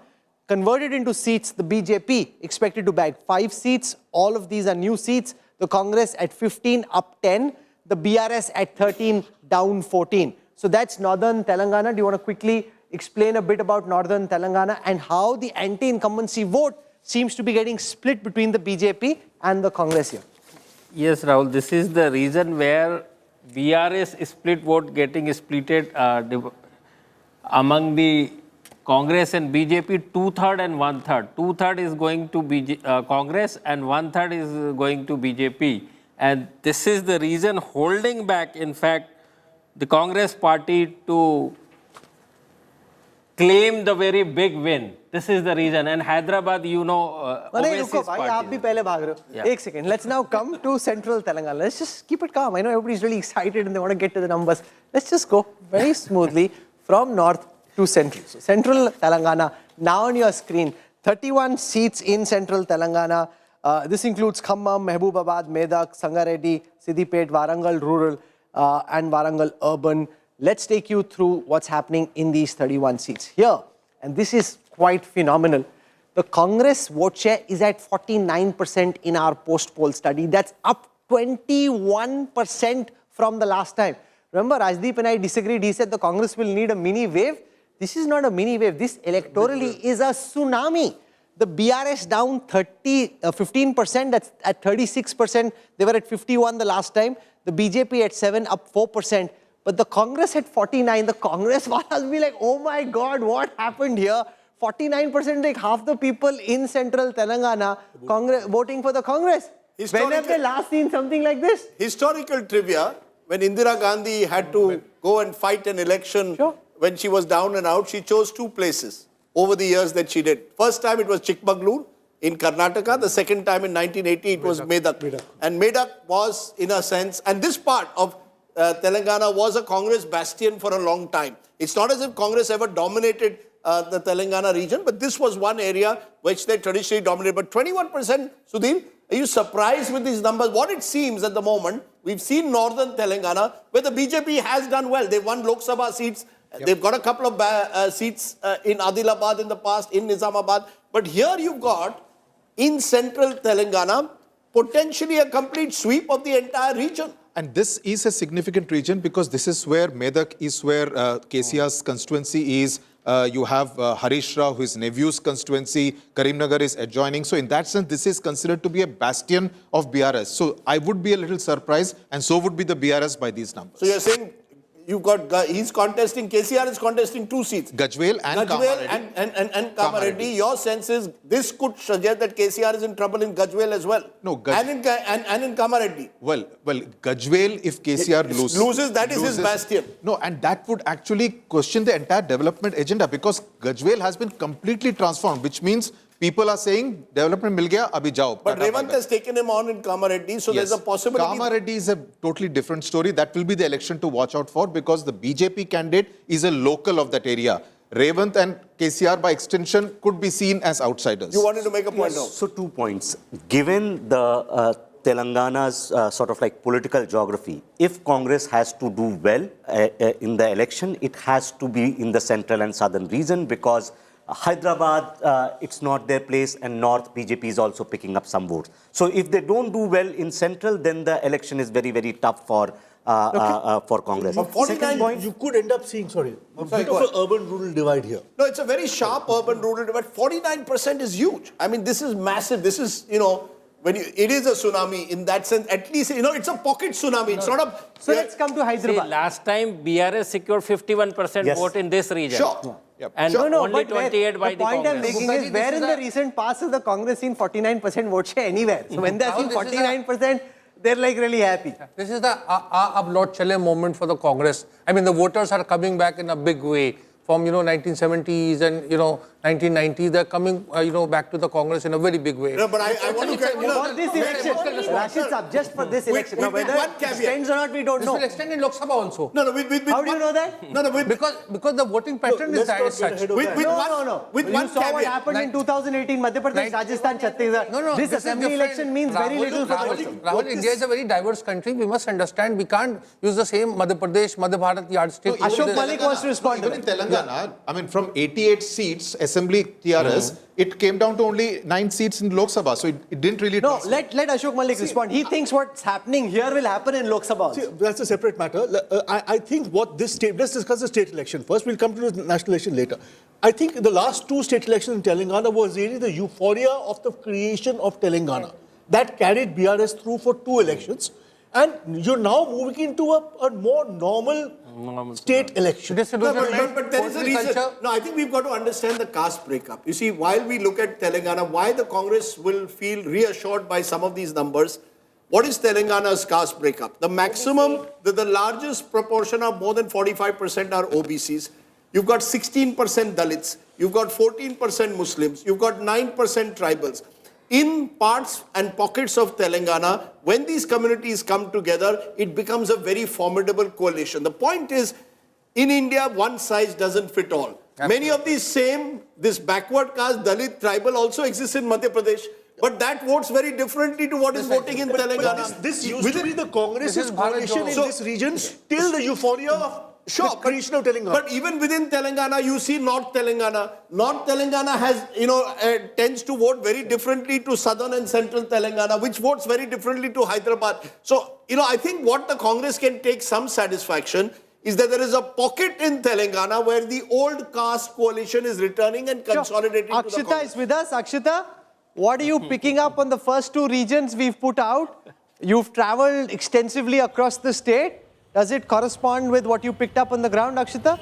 Converted into seats, the BJP expected to bag 5 seats. All of these are new seats. The Congress at 15, up 10. The BRS at 13, down 14. So that's northern Telangana. Do you want to quickly explain a bit about northern Telangana and how the anti-incumbency vote seems to be getting split between the BJP and the Congress here? Yes, Rahul, this is the reason where BRS split vote getting splitted among the Congress and BJP, 2/3 and 1/3. 2/3 is going to Congress and 1/3 is going to BJP. And this is the reason holding back, in fact, the Congress party to claim the very big win. This is the reason. And Hyderabad, you know, Oasis party. One second. Let's now come to central Telangana. Let's just keep it calm. I know everybody's really excited and they want to get to the numbers. Let's just go very smoothly from north to central. So central Telangana, now on your screen, 31 seats in central Telangana. This includes Khammam, Mehboobabaad, Medak, Sangareddy, Siddipet, Warangal Rural and Warangal Urban. Let's take you through what's happening in these 31 seats. Here, and this is quite phenomenal, the Congress vote share is at 49% in our post-poll study. That's up 21% from the last time. Remember, Rajdeep and I disagreed. He said the Congress will need a mini wave. This is not a mini wave. This electorally is a tsunami. The BRS down 15%, that's at 36%. They were at 51 the last time. The BJP at 7, up 4%. But the Congress at 49, the Congress will be like, oh my God, what happened here? 49%, like half the people in central Telangana voting for the Congress. When have they last seen something like this? Historical trivia, when Indira Gandhi had to go and fight an election, when she was down and out, she chose 2 places over the years that she did. First time it was Chikmagalur in Karnataka. The second time in 1980 it was Medak. And Medak was, in a sense, and this part of Telangana was a Congress bastion for a long time. It's not as if Congress ever dominated the Telangana region, but this was one area which they traditionally dominated. But 21%, Sudhir, are you surprised with these numbers? What it seems at the moment, we've seen northern Telangana, where the BJP has done well. They've won Lok Sabha seats. Yep. They've got a couple of seats in Adilabad in the past, in Nizamabad. But here you've got, in central Telangana, potentially a complete sweep of the entire region. And this is a significant region because this is where Medak is where KCR's constituency is. You have Harish Rao, whose nephew's constituency. Karimnagar is adjoining. So in that sense, this is considered to be a bastion of BRS. So I would be a little surprised, and so would be the BRS by these numbers. So you're saying you've got, he's contesting, KCR is contesting 2 seats. Gajwel and Kamareddy. And Kamareddy. Your sense is this could suggest that KCR is in trouble in Gajwel as well. No, and in Kamareddy. Well, Gajwel, if KCR loses, that is his bastion. No, and that would actually question the entire development agenda because Gajwel has been completely transformed, which means people are saying, development mil gaya, abhi jao. But Revant has taken him on in Kamareddy, so yes, there's a possibility. Kamareddy is a totally different story. That will be the election to watch out for because the BJP candidate is a local of that area. Revant and KCR by extension could be seen as outsiders. You wanted to make a point now. So 2 points. Given the Telangana's sort of like political geography, if Congress has to do well in the election, it has to be in the central and southern region because Hyderabad, it's not their place, and North BJP is also picking up some votes. So if they don't do well in central, then the election is very, very tough for Congress. Second point, you could end up seeing, a bit of an urban-rural divide here. No, it's a very sharp urban-rural divide. 49% is huge. I mean, this is massive. This is, it is a tsunami in that sense. At least, it's a pocket tsunami. It's not a... So let's come to Hyderabad. See, last time BRS secured 51% vote in this region. Sure. Yep. And only 28 by the point I'm making is, where in the recent past has the Congress seen 49% vote share anywhere? So when they're seeing 49%, they're like really happy. This is the ab Lord Chale moment for the Congress. I mean, the voters are coming back in a big way. From 1970s and 1990s, they're coming back to the Congress in a very big way. No, but I want to get for this election. Rashid Saab, just for this election. Now, whether it extends or not, we don't know. This will extend in Lok Sabha also. No, how do you know that? No, because the voting pattern is such. No. You saw what happened in 2018, Madhya Pradesh, Rajasthan, Chhattisgarh. No, this assembly election means very little for the election. Rahul, India is a very diverse country. We must understand we can't use the same Madhya Pradesh, Madhya Bharat yardstick. Ashok Malik wants to respond to that. Even in Telangana, I mean, from 88 seats, Assembly TRS, it came down to only 9 seats in Lok Sabha. So it didn't really... No, let Ashok Malik respond. He thinks what's happening here will happen in Lok Sabha. See, that's a separate matter. I think what this state... Let's discuss the state election first. We'll come to the national election later. I think the last 2 state elections in Telangana was really the euphoria of the creation of Telangana. That carried BRS through for 2 elections. And you're now moving into a more normal state election. But there is a reason. No, I think we've got to understand the caste breakup. You see, while we look at Telangana, why the Congress will feel reassured by some of these numbers, what is Telangana's caste breakup? The maximum, the largest proportion of more than 45% are OBCs. You've got 16% Dalits. You've got 14% Muslims. You've got 9% tribals. In parts and pockets of Telangana, when these communities come together, it becomes a very formidable coalition. The point is, in India, one size doesn't fit all. Absolutely. Many of these this backward caste, Dalit, tribal also exists in Madhya Pradesh. But that votes very differently to what is voting in Telangana. But this used to be the Congress's coalition in this region till the euphoria of the creation of Telangana. But even within Telangana, you see North Telangana. North Telangana has, tends to vote very differently to Southern and Central Telangana, which votes very differently to Hyderabad. So, I think what the Congress can take some satisfaction is that there is a pocket in Telangana where the old caste coalition is returning and consolidating. Akshita is with us. Akshita, what are you picking up on the first 2 regions we've put out? You've traveled extensively across the state. Does it correspond with what you picked up on the ground, Akshita?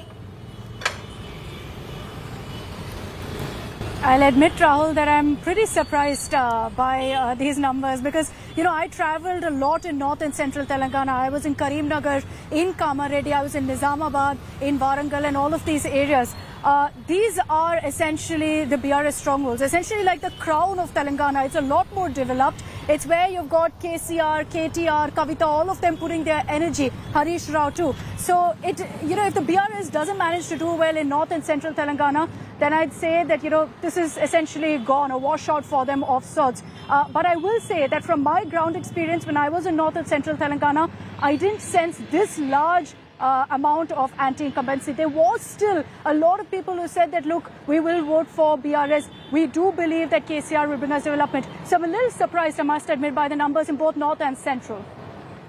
I'll admit, Rahul, that I'm pretty surprised by these numbers because, I traveled a lot in North and Central Telangana. I was in Karimnagar, in Kamareddy, I was in Nizamabad, in Warangal and all of these areas. These are essentially the BRS strongholds, essentially like the crown of Telangana. It's a lot more developed. It's where you've got KCR, KTR, Kavita, all of them putting their energy, Harish Rao too. So, if the BRS doesn't manage to do well in North and Central Telangana, then I'd say that, this is essentially gone, a washout for them of sorts. But I will say that from my ground experience, when I was in North and Central Telangana, I didn't sense this large amount of anti-incumbency. There was still a lot of people who said that, look, we will vote for BRS. We do believe that KCR will bring us development. So I'm a little surprised, I must admit, by the numbers in both North and Central.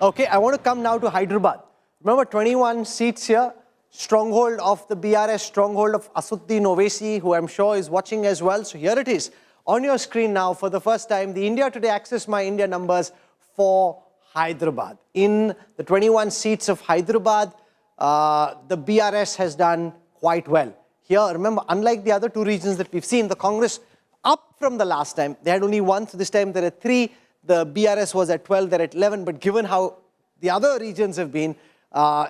Okay, I want to come now to Hyderabad. Remember, 21 seats here, stronghold of the BRS, stronghold of Asuddin Owaisi, who I'm sure is watching as well. So here it is on your screen now for the first time, the India Today Access My India numbers for Hyderabad. In the 21 seats of Hyderabad, the BRS has done quite well. Here, remember, unlike the other two regions that we've seen, the Congress up from the last time. They had only one, so this time there are 3. The BRS was at 12, they're at 11. But given how the other regions have been,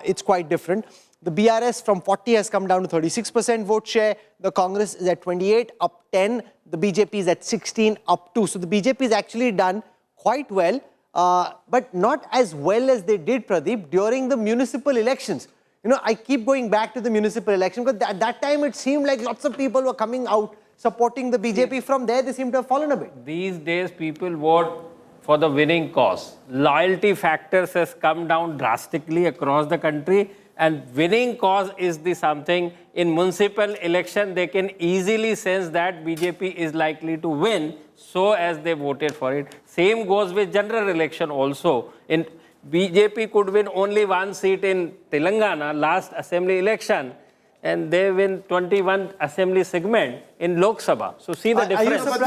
it's quite different. The BRS from 40 has come down to 36% vote share. The Congress is at 28, up 10. The BJP is at 16, up 2. So the BJP has actually done quite well, but not as well as they did, Pradeep, during the municipal elections. I keep going back to the municipal election because at that time it seemed like lots of people were coming out supporting the BJP. From there, they seem to have fallen a bit. These days, people vote for the winning cause. Loyalty factors has come down drastically across the country, and winning cause is the something. In municipal election, they can easily sense that BJP is likely to win, so as they voted for it. Same goes with general election also. In BJP could win only 1 seat in Telangana last assembly election, and they win 21 assembly segment in Lok Sabha. So see the difference. But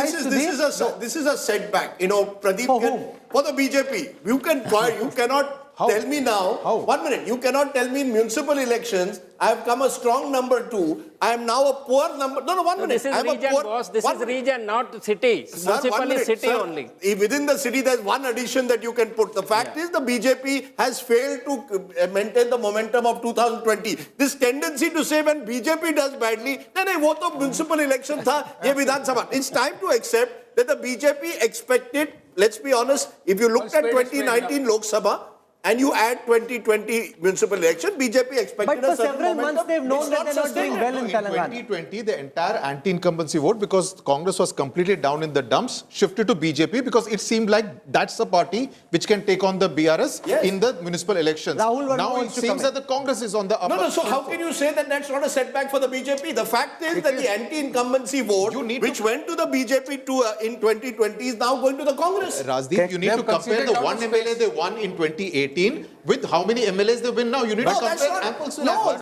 this is a setback. Pradeep, for the BJP, you cannot tell me now. 1 minute. You cannot tell me in municipal elections I have come a strong number 2. I am now a poor number. No, 1 minute. This is region, boss. This is region, not city. Municipal is city only. Within the city, there's one addition that you can put. The fact is the BJP has failed to maintain the momentum of 2020. This tendency to say when BJP does badly, then wo to municipal election tha, ye Vidhan Sabha. It's time to accept that the BJP expected, let's be honest, if you looked at 2019 Lok Sabha, and you add 2020 municipal election, BJP expected but for several months they've known that they're not doing well in Telangana. In 2020, the entire anti-incumbency vote, because Congress was completely down in the dumps, shifted to BJP because it seemed like that's the party which can take on the BRS in the municipal elections. Now it seems that the Congress is on the upper. No, so how can you say that that's not a setback for the BJP? The fact is that the anti-incumbency vote, which went to the BJP in 2020, is now going to the Congress. Rajdeep, you need to compare the one MLA they won in 2018 with how many MLAs they win now. You need to compare apples to apples.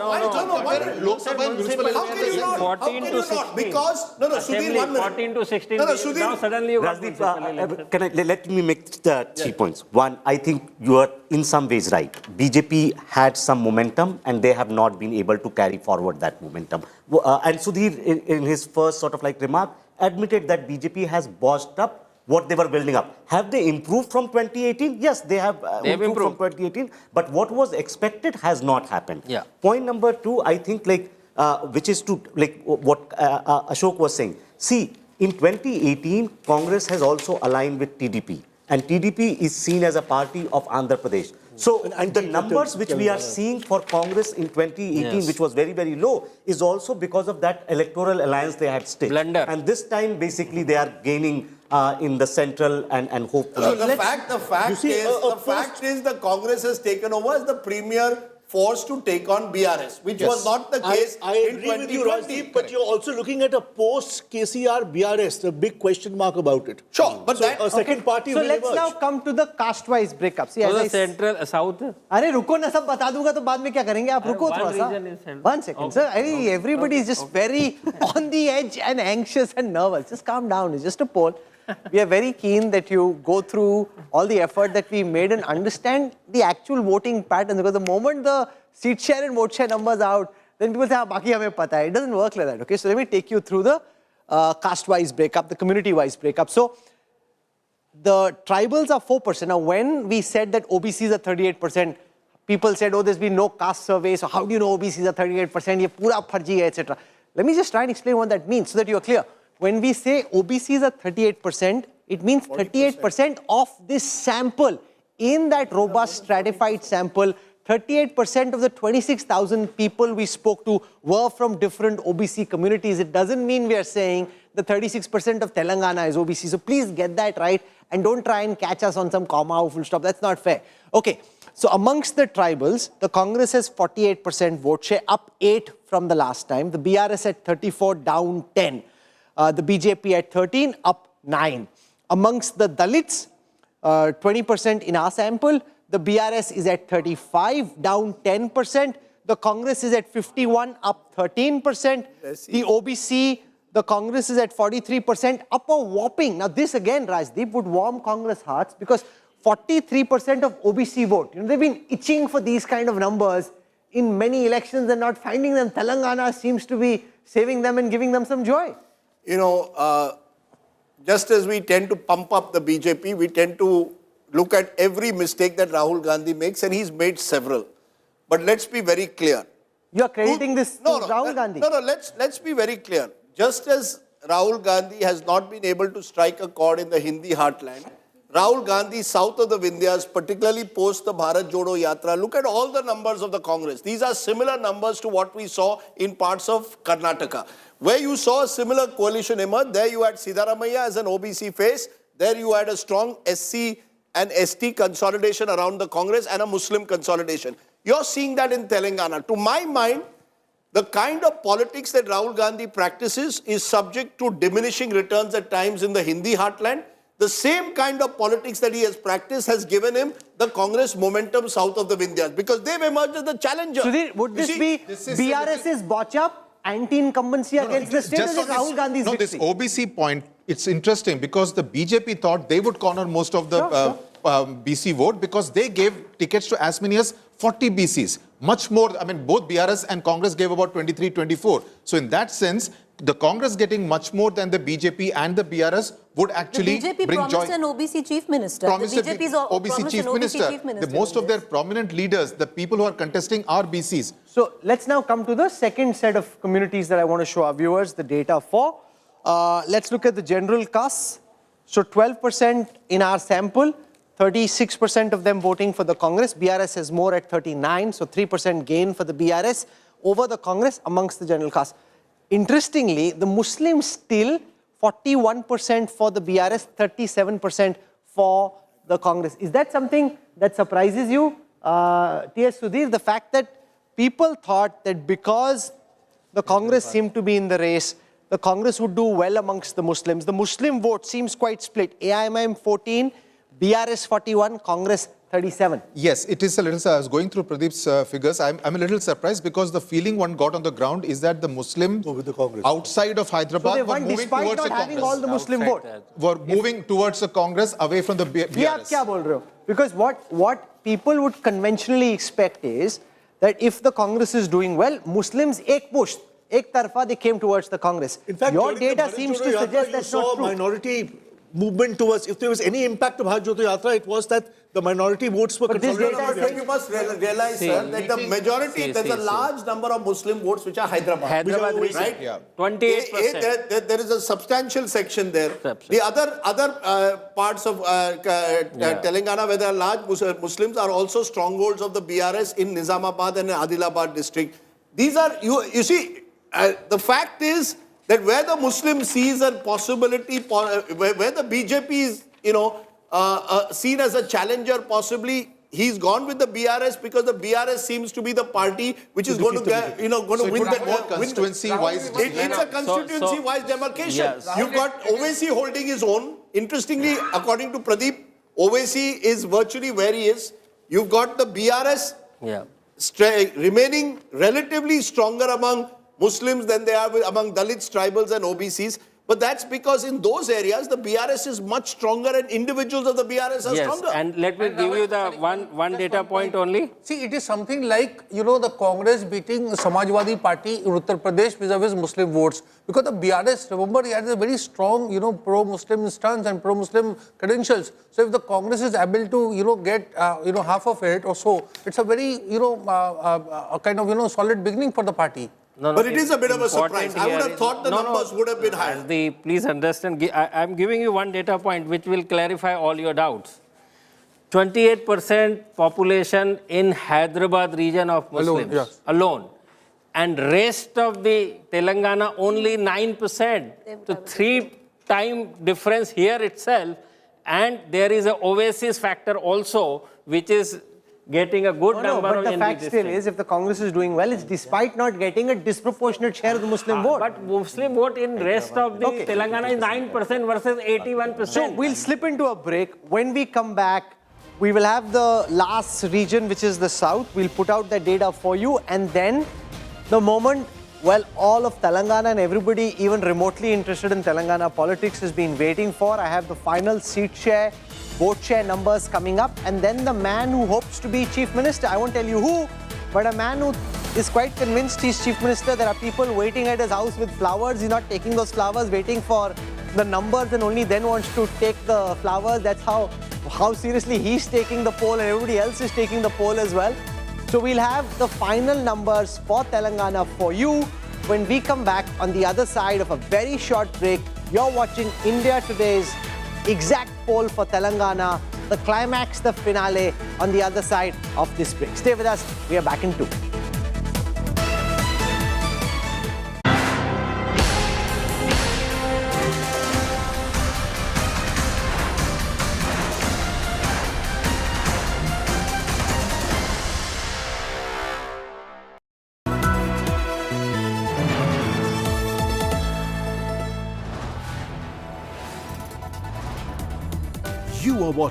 Lok Sabha and municipal elections. How can you not? Because, Sudhir, 1 minute. 14 to 16, now suddenly you got Rajdeep, let me make the 3 points. One, I think you are in some ways right. BJP had some momentum and they have not been able to carry forward that momentum. And Sudhir, in his first sort of remark, admitted that BJP has botched up what they were building up. Have they improved from 2018? Yes, they have improved from 2018. But what was expected has not happened. Yeah. Point number 2, I think, which is to what Ashok was saying. See, in 2018, Congress has also aligned with TDP, and TDP is seen as a party of Andhra Pradesh. So the numbers which we are seeing for Congress in 2018, which was very, very low, is also because of that electoral alliance they had stitched. Blunder. And this time, basically, they are gaining in the central and hopefully. So the fact is the Congress has taken over as the premier force to take on BRS, which was not the case I agree with you, Rajdeep, but you're also looking at a post-KCR BRS, the big question mark about it. Sure, but a second party So will let's emerge. now come to the caste-wise breakup. See, the central, south. अरे रुको ना, सब बता दूंगा तो बाद में क्या करेंगे आप रुको थोड़ा सा. 1 second, sir. Everybody is just very on the edge and anxious and nervous. Just calm down. It's just a poll. We are very keen that you go through all the effort that we made and understand the actual voting patterns, because the moment the seat share and vote share numbers out, then people say, "Baki hame pata hai." It doesn't work like that. Okay, so let me take you through the caste-wise breakup, the community-wise breakup. So the tribals are 4%. Now, when we said that OBCs are 38%, people said, "Oh, there's been no caste survey, so how do you know OBCs are 38%? Ye pura farji hai, etc." Let me just try and explain what that means so that you are clear. When we say OBCs are 38%, it means 38% of this sample. In that robust stratified sample, 38% of the 26,000 people we spoke to were from different OBC communities. It doesn't mean we are saying the 36% of Telangana is OBC. So please get that right and don't try and catch us on some comma or full stop. That's not fair. Okay, so amongst the tribals, the Congress has 48% vote share, up 8 from the last time. The BRS at 34, down 10. The BJP at 13, up 9. Amongst the Dalits, 20% in our sample, the BRS is at 35, down 10%. The Congress is at 51, up 13%. The OBC, the Congress is at 43%, up a whopping. Now this again, Rajdeep, would warm Congress hearts because 43% of OBC vote. You know, they've been itching for these kind of numbers in many elections and not finding them. Telangana seems to be saving them and giving them some joy. You know, just as we tend to pump up the BJP, we tend to look at every mistake that Rahul Gandhi makes, and he's made several. But let's be very clear. You're crediting this to Rahul Gandhi? No, let's be very clear. Just as Rahul Gandhi has not been able to strike a chord in the Hindi heartland, Rahul Gandhi, south of the Vindhyas, particularly post the Bharat Jodo Yatra, look at all the numbers of the Congress. These are similar numbers to what we saw in parts of Karnataka. Where you saw a similar coalition emerge, there you had Siddharamaiah as an OBC face, there you had a strong SC and ST consolidation around the Congress and a Muslim consolidation. You're seeing that in Telangana. To my mind, the kind of politics that Rahul Gandhi practices is subject to diminishing returns at times in the Hindi heartland. The same kind of politics that he has practiced has given him the Congress momentum south of the Vindhyas because they've emerged as the challenger. Sudhir, would this be BRS's botch-up, anti-incumbency against the state, or is it Rahul Gandhi's victory? This OBC point, it's interesting because the BJP thought they would corner most of the BC vote because they gave tickets to as many as 40 BCs. Much more, I mean, both BRS and Congress gave about 23, 24. So in that sense, the Congress getting much more than the BJP and the BRS would actually the BJP bring promised joy. An OBC chief minister. Promised the BJP's OBC chief minister. Most of their prominent leaders, the people who are contesting, are BCs. So let's now come to the second set of communities that I want to show our viewers the data for. Let's look at the general castes. So 12% in our sample, 36% of them voting for the Congress. BRS has more at 39, so 3% gain for the BRS over the Congress amongst the general caste. Interestingly, the Muslims still 41% for the BRS, 37% for the Congress. Is that something that surprises you, T.S. Sudhir? The fact that people thought that because the Congress seemed to be in the race, the Congress would do well amongst the Muslims. The Muslim vote seems quite split. AIMM 14, BRS 41, Congress 37. Yes, it is a little, I was going through Pradeep's figures. I'm a little surprised because the feeling one got on the ground is that the Muslims outside of Hyderabad were moving towards the Congress. All the Muslim vote. Were moving towards the Congress away from the BRS. Because what people would conventionally expect is that if the Congress is doing well, Muslims ek push, ek tarfa, they came towards the Congress. In fact, your data seems to suggest that's not true. Minority movement towards, if there was any impact of Bharat Jodo Yatra, it was that the minority votes were consolidated. You must realize, sir, that the majority, there's a large number of Muslim votes which are Hyderabad. Hyderabad region, right? yeah. 28%. There is a substantial section there. The other parts of Telangana where there are large Muslims are also strongholds of the BRS in Nizamabad and Adilabad district. These are, you see, the fact is that where the Muslim sees a possibility, where the BJP is, seen as a challenger, possibly he's gone with the BRS because the BRS seems to be the party which is going to get, going to win the constituency-wise. It's a constituency-wise demarcation. Yes. You've got OVC holding his own. Interestingly, according to Pradeep, OVC is virtually where he is. You've got the BRS remaining relatively stronger among Muslims than they are among Dalits, tribals and OBCs. But that's because in those areas, the BRS is much stronger and individuals of the BRS are stronger. And let me give you the one data point only. See, it is something like, the Congress beating Samajwadi Party in Uttar Pradesh vis-a-vis Muslim votes. Because the BRS, remember, it has a very strong, pro-Muslim stance and pro-Muslim credentials. So if the Congress is able to, get, half of it or so, it's a very, a kind of, solid beginning for the party. But it is a bit of a surprise. I would have thought the numbers would have been higher. Please understand, I'm giving you one data point which will clarify all your doubts. 28% population in Hyderabad region of Muslims Alone, yes. alone. And rest of the Telangana only 9%. So 3-time difference here itself. And there is an oasis factor also, which is getting a good number but of the fact NBT still states. is, if the Congress is doing well, it's despite not getting a disproportionate share of the Muslim vote. But Muslim vote in rest of the Telangana is 9% versus 81%. So we'll slip into a break. When we come back, we will have the last region, which is the south. We'll put out the data for you. And then the moment, well, all of Telangana and everybody even remotely interested in Telangana politics has been waiting for. I have the final seat share, vote share numbers coming up. And then the man who hopes to be chief minister, I won't tell you who, but a man who is quite convinced he's chief minister. There are people waiting at his house with flowers. He's not taking those flowers, waiting for the numbers and only then wants to take the flowers. That's how seriously he's taking the poll, and everybody else is taking the poll as well. So we'll have the final numbers for Telangana for you when we come back on the other side of a very short break. You're watching India Today's exact poll for Telangana, the climax, the finale on the other side of this break. Stay with us. We are back in 2. You are watching